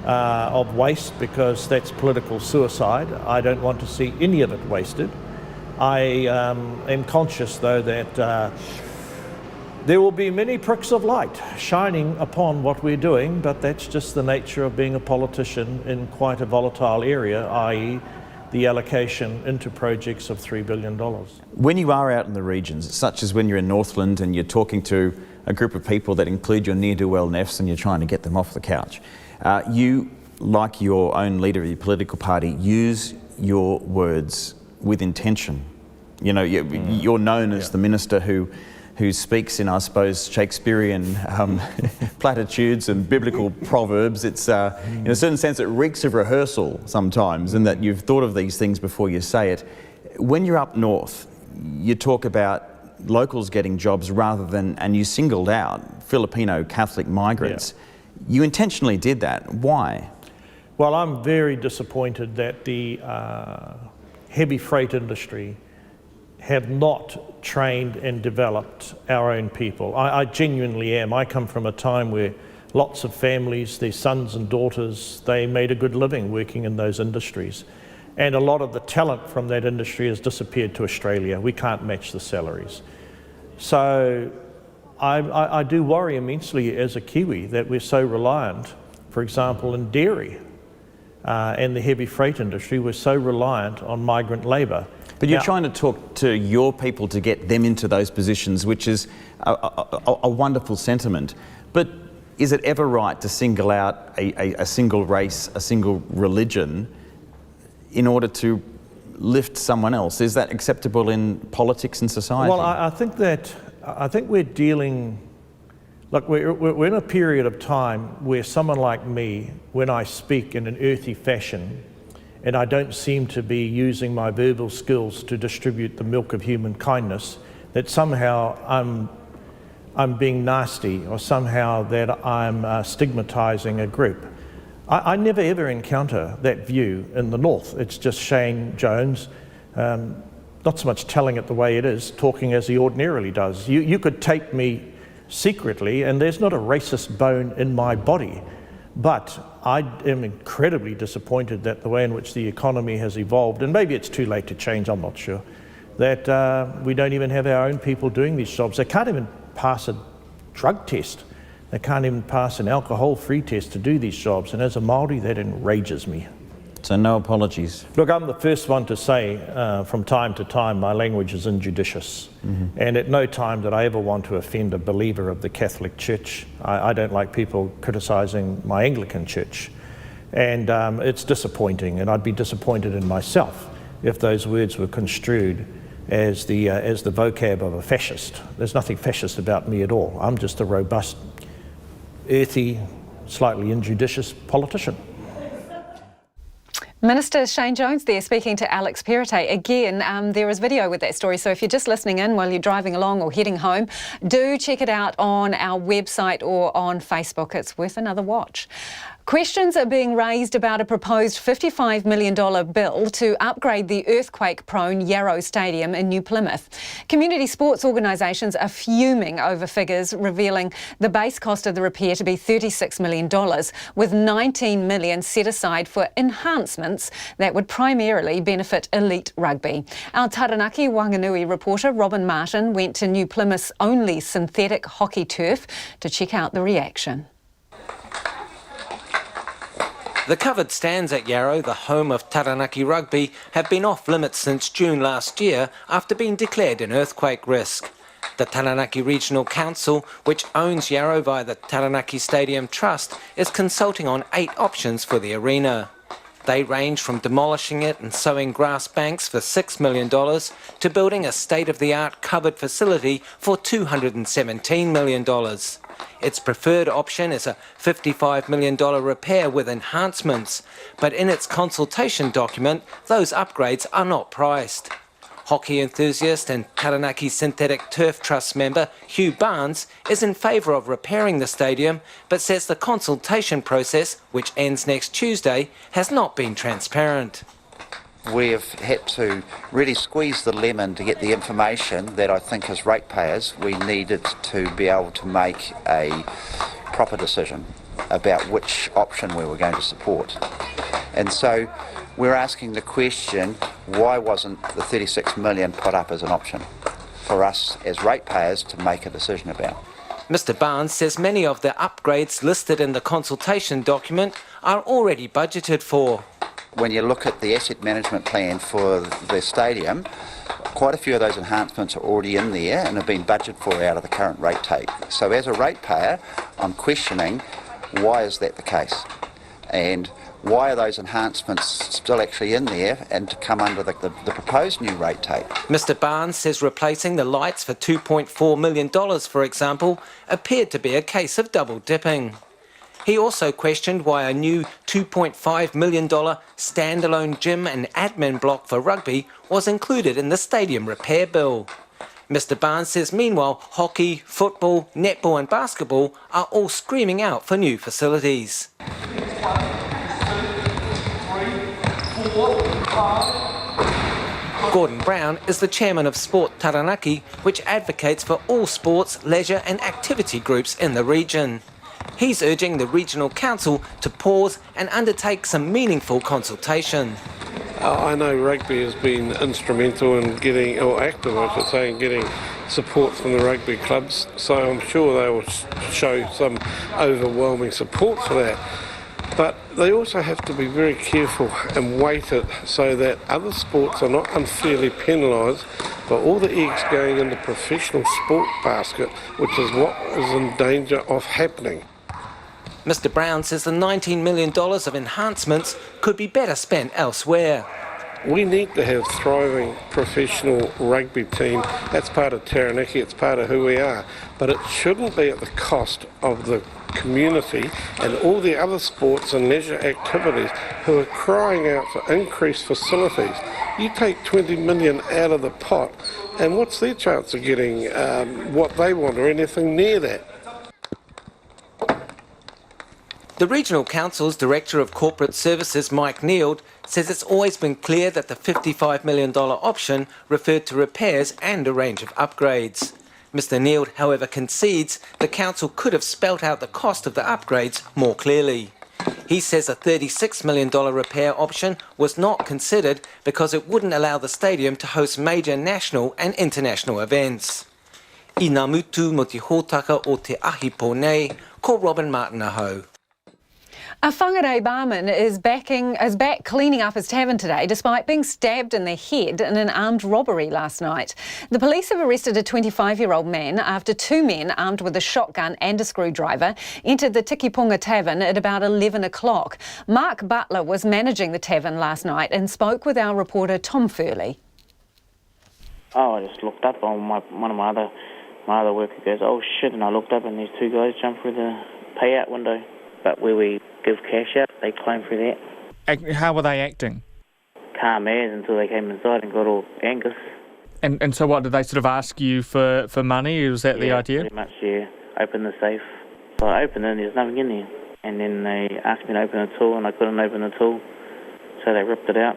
of waste, because that's political suicide. I don't want to see any of it wasted. I am conscious, though, that there will be many pricks of light shining upon what we're doing, but that's just the nature of being a politician in quite a volatile area, i.e. the allocation into projects of $3 billion. When you are out in the regions, such as when you're in Northland and you're talking to a group of people that include your ne'er-do-well nefs and you're trying to get them off the couch, you, like your own leader of your political party, use your words with intention. You know, you're known as the minister who speaks in, I suppose, Shakespearean platitudes and biblical proverbs. It's, in a certain sense, it reeks of rehearsal sometimes, in that you've thought of these things before you say it. When you're up north, you talk about locals getting jobs rather than, and you singled out Filipino Catholic migrants. You intentionally did that. Why? Well, I'm very disappointed that the heavy freight industry have not trained and developed our own people. I genuinely am. I come from a time where lots of families, their sons and daughters, they made a good living working in those industries. And a lot of the talent from that industry has disappeared to Australia. We can't match the salaries. So I do worry immensely as a Kiwi that we're so reliant, for example, in dairy and the heavy freight industry, we're so reliant on migrant labour. But you're trying to talk to your people to get them into those positions, which is a wonderful sentiment. But is it ever right to single out a single race, a single religion, in order to lift someone else? Is that acceptable in politics and society? Well, I think we're dealing. Look, we're in a period of time where someone like me, when I speak in an earthy fashion, and I don't seem to be using my verbal skills to distribute the milk of human kindness, that somehow I'm being nasty, or somehow that I'm stigmatising a group. I never ever encounter that view in the North. It's just Shane Jones, not so much telling it the way it is, talking as he ordinarily does. You could tape me secretly and there's not a racist bone in my body. But I am incredibly disappointed that the way in which the economy has evolved, and maybe it's too late to change, I'm not sure, that we don't even have our own people doing these jobs. They can't even pass a drug test. They can't even pass an alcohol-free test to do these jobs. And as a Māori, that enrages me. So no apologies. Look, I'm the first one to say from time to time my language is injudicious. And at no time did I ever want to offend a believer of the Catholic Church. I don't like people criticising my Anglican Church. And it's disappointing, and I'd be disappointed in myself if those words were construed as the vocab of a fascist. There's nothing fascist about me at all. I'm just a robust, earthy, slightly injudicious politician. Minister Shane Jones there speaking to Alex Perrottet. Again, there is video with that story, so if you're just listening in while you're driving along or heading home, do check it out on our website or on Facebook. It's worth another watch. Questions are being raised about a proposed $55 million bill to upgrade the earthquake-prone Yarrow Stadium in New Plymouth. Community sports organisations are fuming over figures revealing the base cost of the repair to be $36 million, with $19 million set aside for enhancements that would primarily benefit elite rugby. Our Taranaki Wanganui reporter Robin Martin went to New Plymouth's only synthetic hockey turf to check out the reaction. The covered stands at Yarrow, the home of Taranaki rugby, have been off limits since June last year after being declared an earthquake risk. The Taranaki Regional Council, which owns Yarrow via the Taranaki Stadium Trust, is consulting on 8 options for the arena. They range from demolishing it and sowing grass banks for $6 million to building a state-of-the-art covered facility for $217 million. Its preferred option is a $55 million repair with enhancements, but in its consultation document, those upgrades are not priced. Hockey enthusiast and Taranaki Synthetic Turf Trust member Hugh Barnes is in favour of repairing the stadium, but says the consultation process, which ends next Tuesday, has not been transparent. We've had to really squeeze the lemon to get the information that I think as ratepayers we needed to be able to make a proper decision about which option we were going to support. And so we're asking the question, why wasn't the $36 million put up as an option for us as ratepayers to make a decision about? Mr Barnes says many of the upgrades listed in the consultation document are already budgeted for. When you look at the asset management plan for the stadium, quite a few of those enhancements are already in there and have been budgeted for out of the current rate take. So as a ratepayer, I'm questioning why is that the case? And why are those enhancements still actually in there and to come under the proposed new rate take? Mr Barnes says replacing the lights for $2.4 million, for example, appeared to be a case of double dipping. He also questioned why a new $2.5 million standalone gym and admin block for rugby was included in the stadium repair bill. Mr Barnes says meanwhile hockey, football, netball and basketball are all screaming out for new facilities. Gordon Brown is the chairman of Sport Taranaki, which advocates for all sports, leisure and activity groups in the region. He's urging the regional council to pause and undertake some meaningful consultation. I know rugby has been instrumental in getting, or active I should say, in getting support from the rugby clubs, so I'm sure they will show some overwhelming support for that. But they also have to be very careful and weight it so that other sports are not unfairly penalised for all the eggs going in the professional sport basket, which is what is in danger of happening. Mr Brown says the $19 million of enhancements could be better spent elsewhere. We need to have thriving professional rugby team. That's part of Taranaki, it's part of who we are. But it shouldn't be at the cost of the community and all the other sports and leisure activities who are crying out for increased facilities. You take 20 million out of the pot and what's their chance of getting what they want or anything near that? The Regional Council's Director of Corporate Services, Mike Neild, says it's always been clear that the $55 million option referred to repairs and a range of upgrades. Mr Neild, however, concedes the council could have spelt out the cost of the upgrades more clearly. He says a $36 million repair option was not considered because it wouldn't allow the stadium to host major national and international events. I ngā mutu mo te hōtaka o te ahi pōnei, ko Robin Martin ahau. A whangarei barman is back cleaning up his tavern today despite being stabbed in the head in an armed robbery last night. The police have arrested a 25-year-old man after two men armed with a shotgun and a screwdriver entered the Tikipunga Tavern at about 11 o'clock. Mark Butler was managing the tavern last night and spoke with our reporter Tom Furley. Oh, I just looked up on one of my other workers goes, oh shit, and I looked up and these two guys jumped through the payout window. But where we give cash out, they climb through that. How were they acting? Calm as until they came inside and got all anxious. And so what, did they sort of ask you for money? Was that the idea? Pretty much, yeah. Open the safe. So I opened it and there's nothing in there. And then they asked me to open the tool and I couldn't open the tool. So they ripped it out.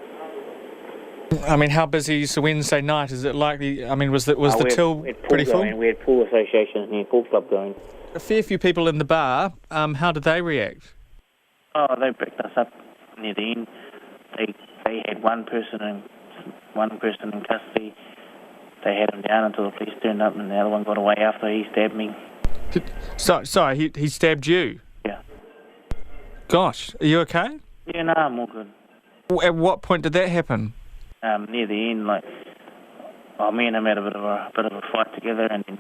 I mean, how busy is a Wednesday night? Is it likely, I mean, was the till pretty full? We had pool associations and pool club going. A fair few people in the bar, how did they react? Oh, they picked us up near the end. They had one person in custody. They had him down until the police turned up and the other one got away after he stabbed me. Sorry, he stabbed you? Yeah. Gosh, are you okay? Yeah, no, I'm all good. At what point did that happen? Near the end, me and him had a bit of a fight together and then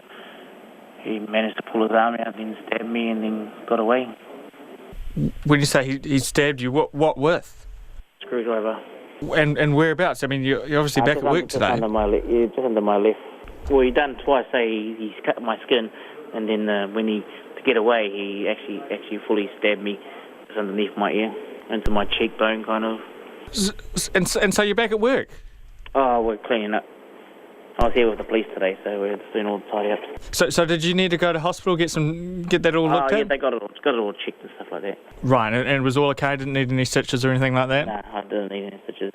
he managed to pull his arm out, then stabbed me and then got away. When you say he stabbed you, what with? Screwdriver. And whereabouts? I mean, you're obviously back at work today. Just under my left. Well, he done twice. He's cut my skin, and then to get away, he actually fully stabbed me just underneath my ear, into my cheekbone, kind of. And so you're back at work? Oh, we're cleaning up. I was here with the police today, so we're just doing all the tidy up. So did you need to go to hospital, get that all looked at? Yeah, they got it all checked and stuff like that. Right, and it was all okay? Didn't need any stitches or anything like that? No, I didn't need any stitches.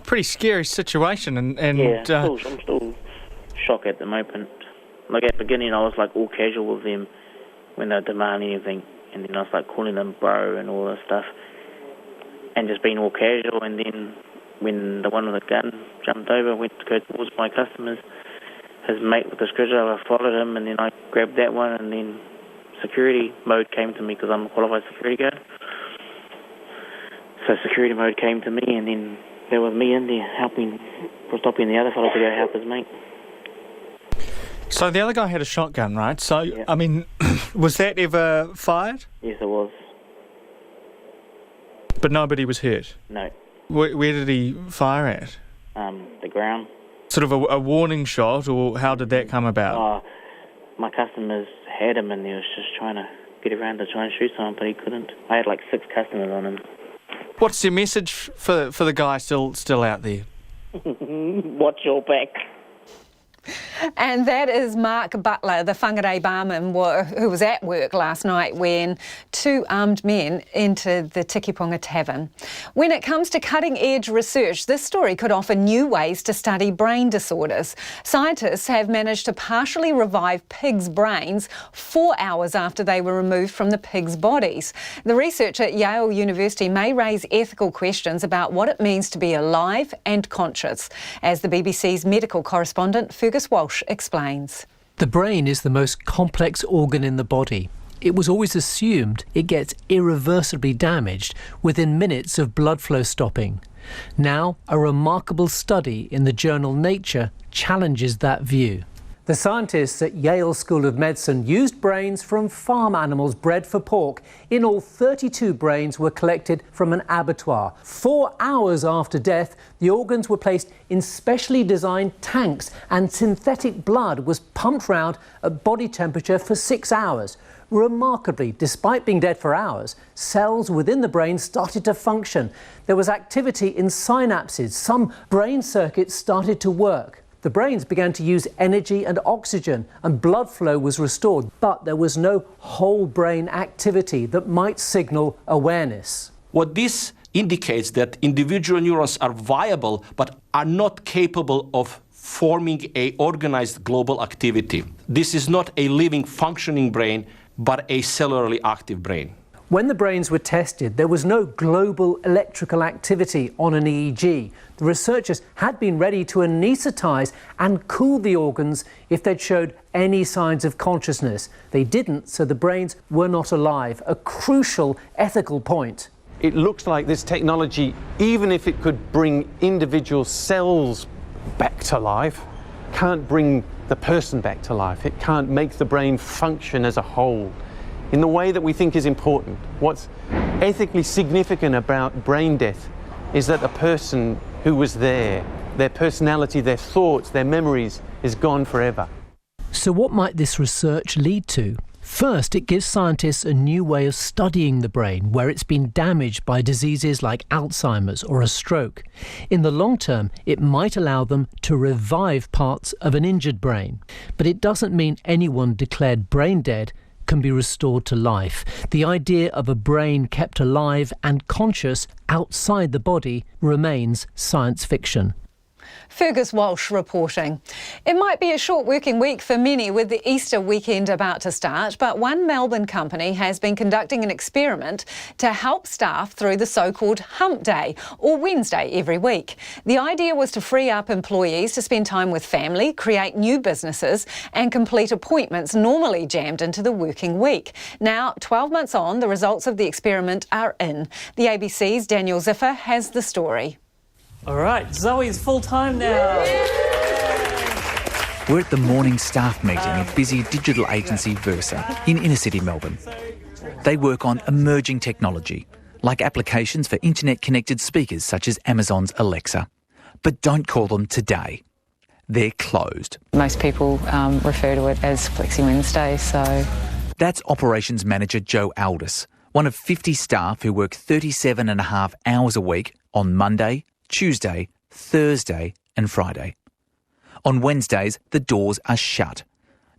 Pretty scary situation, and yeah, I'm still shocked at the moment. Like at the beginning, I was like all casual with them when they were demanding anything, and then I was like calling them bro and all that stuff, and just being all casual, and then when the one with the gun jumped over, went to go towards my customers, his mate with the screwdriver followed him, and then I grabbed that one, and then security mode came to me because I'm a qualified security guard. So security mode came to me, and then there was me in there stopping the other fellow to go help his mate. So the other guy had a shotgun, right? So, yeah. I mean, was that ever fired? Yes, it was. But nobody was hurt? No. Where did he fire at? The ground. Sort of a warning shot, or how did that come about? My customers had him and he was just trying to get around to try and shoot someone, but he couldn't. I had like 6 customers on him. What's your message for the guy still out there? Watch your back. And that is Mark Butler, the whangarei barman who was at work last night when two armed men entered the Tikipunga Tavern. When it comes to cutting-edge research, this story could offer new ways to study brain disorders. Scientists have managed to partially revive pigs' brains 4 hours after they were removed from the pigs' bodies. The research at Yale University may raise ethical questions about what it means to be alive and conscious, as the BBC's medical correspondent Fergus Walsh explains. The brain is the most complex organ in the body. It was always assumed it gets irreversibly damaged within minutes of blood flow stopping. Now, a remarkable study in the journal Nature challenges that view. The scientists at Yale School of Medicine used brains from farm animals bred for pork. In all, 32 brains were collected from an abattoir. 4 hours after death, the organs were placed in specially designed tanks and synthetic blood was pumped round at body temperature for 6 hours. Remarkably, despite being dead for hours, cells within the brain started to function. There was activity in synapses. Some brain circuits started to work. The brains began to use energy and oxygen, and blood flow was restored, but there was no whole brain activity that might signal awareness. What this indicates that individual neurons are viable, but are not capable of forming an organized global activity. This is not a living, functioning brain, but a cellularly active brain. When the brains were tested, there was no global electrical activity on an EEG. The researchers had been ready to anaesthetise and cool the organs if they'd showed any signs of consciousness. They didn't, so the brains were not alive, a crucial ethical point. It looks like this technology, even if it could bring individual cells back to life, can't bring the person back to life. It can't make the brain function as a whole in the way that we think is important. What's ethically significant about brain death is that the person who was there, their personality, their thoughts, their memories, is gone forever. So what might this research lead to? First, it gives scientists a new way of studying the brain where it's been damaged by diseases like Alzheimer's or a stroke. In the long term, it might allow them to revive parts of an injured brain. But it doesn't mean anyone declared brain dead can be restored to life. The idea of a brain kept alive and conscious outside the body remains science fiction. Fergus Walsh reporting. It might be a short working week for many with the Easter weekend about to start, but one Melbourne company has been conducting an experiment to help staff through the so-called hump day, or Wednesday every week. The idea was to free up employees to spend time with family, create new businesses and complete appointments normally jammed into the working week. Now, 12 months on, the results of the experiment are in. The ABC's Daniel Ziffer has the story. All right, Zoe's full-time now. We're at the morning staff meeting at busy digital agency Versa in inner-city Melbourne. They work on emerging technology, like applications for internet-connected speakers such as Amazon's Alexa. But don't call them today. They're closed. Most people refer to it as Flexi Wednesday, so... That's Operations Manager Joe Aldis, one of 50 staff who work 37.5 hours a week on Monday, Tuesday, Thursday and Friday. On Wednesdays, the doors are shut.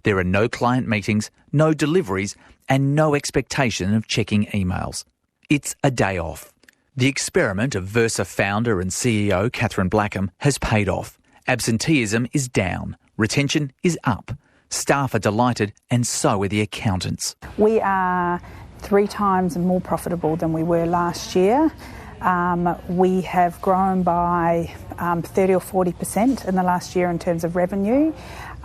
There are no client meetings, no deliveries and no expectation of checking emails. It's a day off. The experiment of Versa founder and CEO Catherine Blackham has paid off. Absenteeism is down, retention is up. Staff are delighted and so are the accountants. We are 3 times more profitable than we were last year. We have grown by 30 or 40% in the last year in terms of revenue,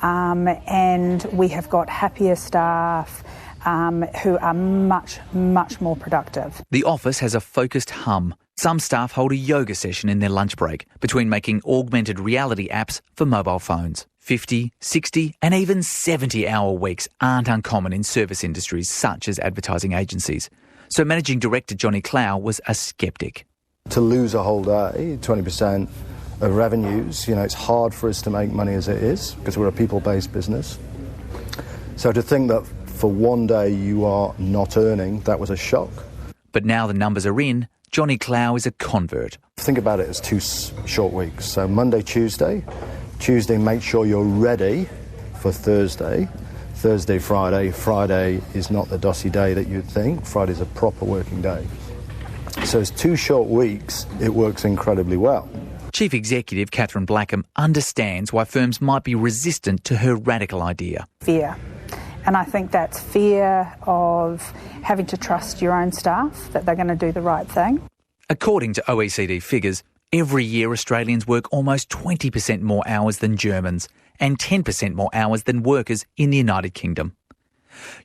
and we have got happier staff who are much, much more productive. The office has a focused hum. Some staff hold a yoga session in their lunch break between making augmented reality apps for mobile phones. 50, 60 and even 70-hour weeks aren't uncommon in service industries such as advertising agencies. So Managing Director Johnny Clow was a sceptic. To lose a whole day, 20% of revenues, it's hard for us to make money as it is because we're a people-based business. So to think that for one day you are not earning, that was a shock. But now the numbers are in, Johnny Clow is a convert. Think about it as 2 short weeks. So Monday, Tuesday, Tuesday, make sure you're ready for Thursday. Thursday, Friday. Friday is not the dossy day that you'd think. Friday's a proper working day. So it's 2 short weeks. It works incredibly well. Chief Executive Catherine Blackham understands why firms might be resistant to her radical idea. Fear. And I think that's fear of having to trust your own staff, that they're going to do the right thing. According to OECD figures, every year Australians work almost 20% more hours than Germans and 10% more hours than workers in the United Kingdom.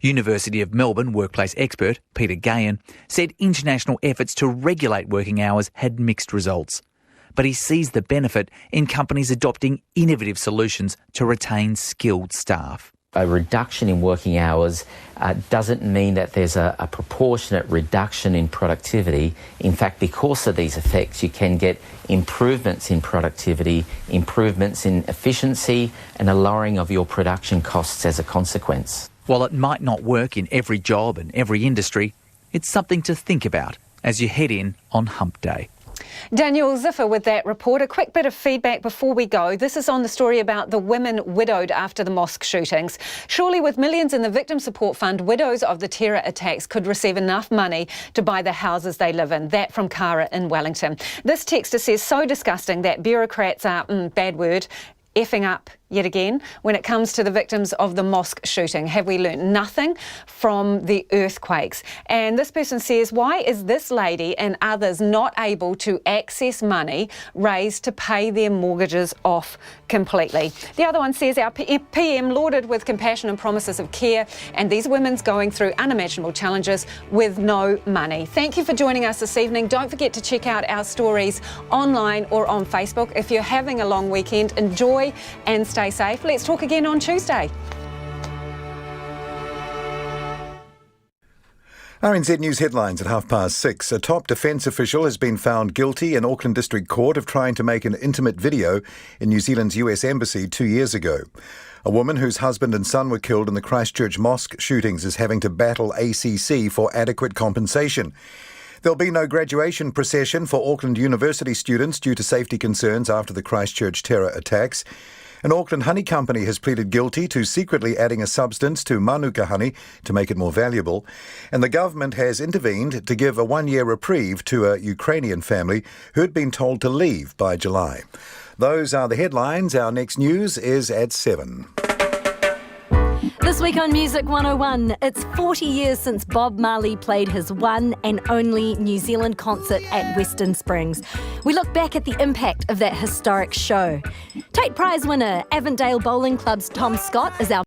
University of Melbourne workplace expert Peter Gahan said international efforts to regulate working hours had mixed results. But he sees the benefit in companies adopting innovative solutions to retain skilled staff. A reduction in working hours doesn't mean that there's a proportionate reduction in productivity. In fact, because of these effects, you can get improvements in productivity, improvements in efficiency, and a lowering of your production costs as a consequence. While it might not work in every job and every industry, it's something to think about as you head in on Hump Day. Daniel Ziffer with that report. A quick bit of feedback before we go. This is on the story about the women widowed after the mosque shootings. Surely with millions in the Victim Support Fund, widows of the terror attacks could receive enough money to buy the houses they live in. That from Cara in Wellington. This texter says, so disgusting that bureaucrats are, bad word, effing up yet again when it comes to the victims of the mosque shooting. Have we learnt nothing from the earthquakes? And this person says, why is this lady and others not able to access money raised to pay their mortgages off completely? The other one says, our PM lauded with compassion and promises of care, and these women's going through unimaginable challenges with no money. Thank you for joining us this evening. Don't forget to check out our stories online or on Facebook. If you're having a long weekend, enjoy and stay safe. Let's talk again on Tuesday. RNZ News headlines at 6:30. A top defence official has been found guilty in Auckland District Court of trying to make an intimate video in New Zealand's US Embassy 2 years ago. A woman whose husband and son were killed in the Christchurch mosque shootings is having to battle ACC for adequate compensation. There'll be no graduation procession for Auckland University students due to safety concerns after the Christchurch terror attacks. An Auckland honey company has pleaded guilty to secretly adding a substance to manuka honey to make it more valuable. And the government has intervened to give a 1-year reprieve to a Ukrainian family who had been told to leave by July. Those are the headlines. Our next news is at 7. This week on Music 101, it's 40 years since Bob Marley played his one and only New Zealand concert at Western Springs. We look back at the impact of that historic show. Tate Prize winner Avondale Bowling Club's Tom Scott is our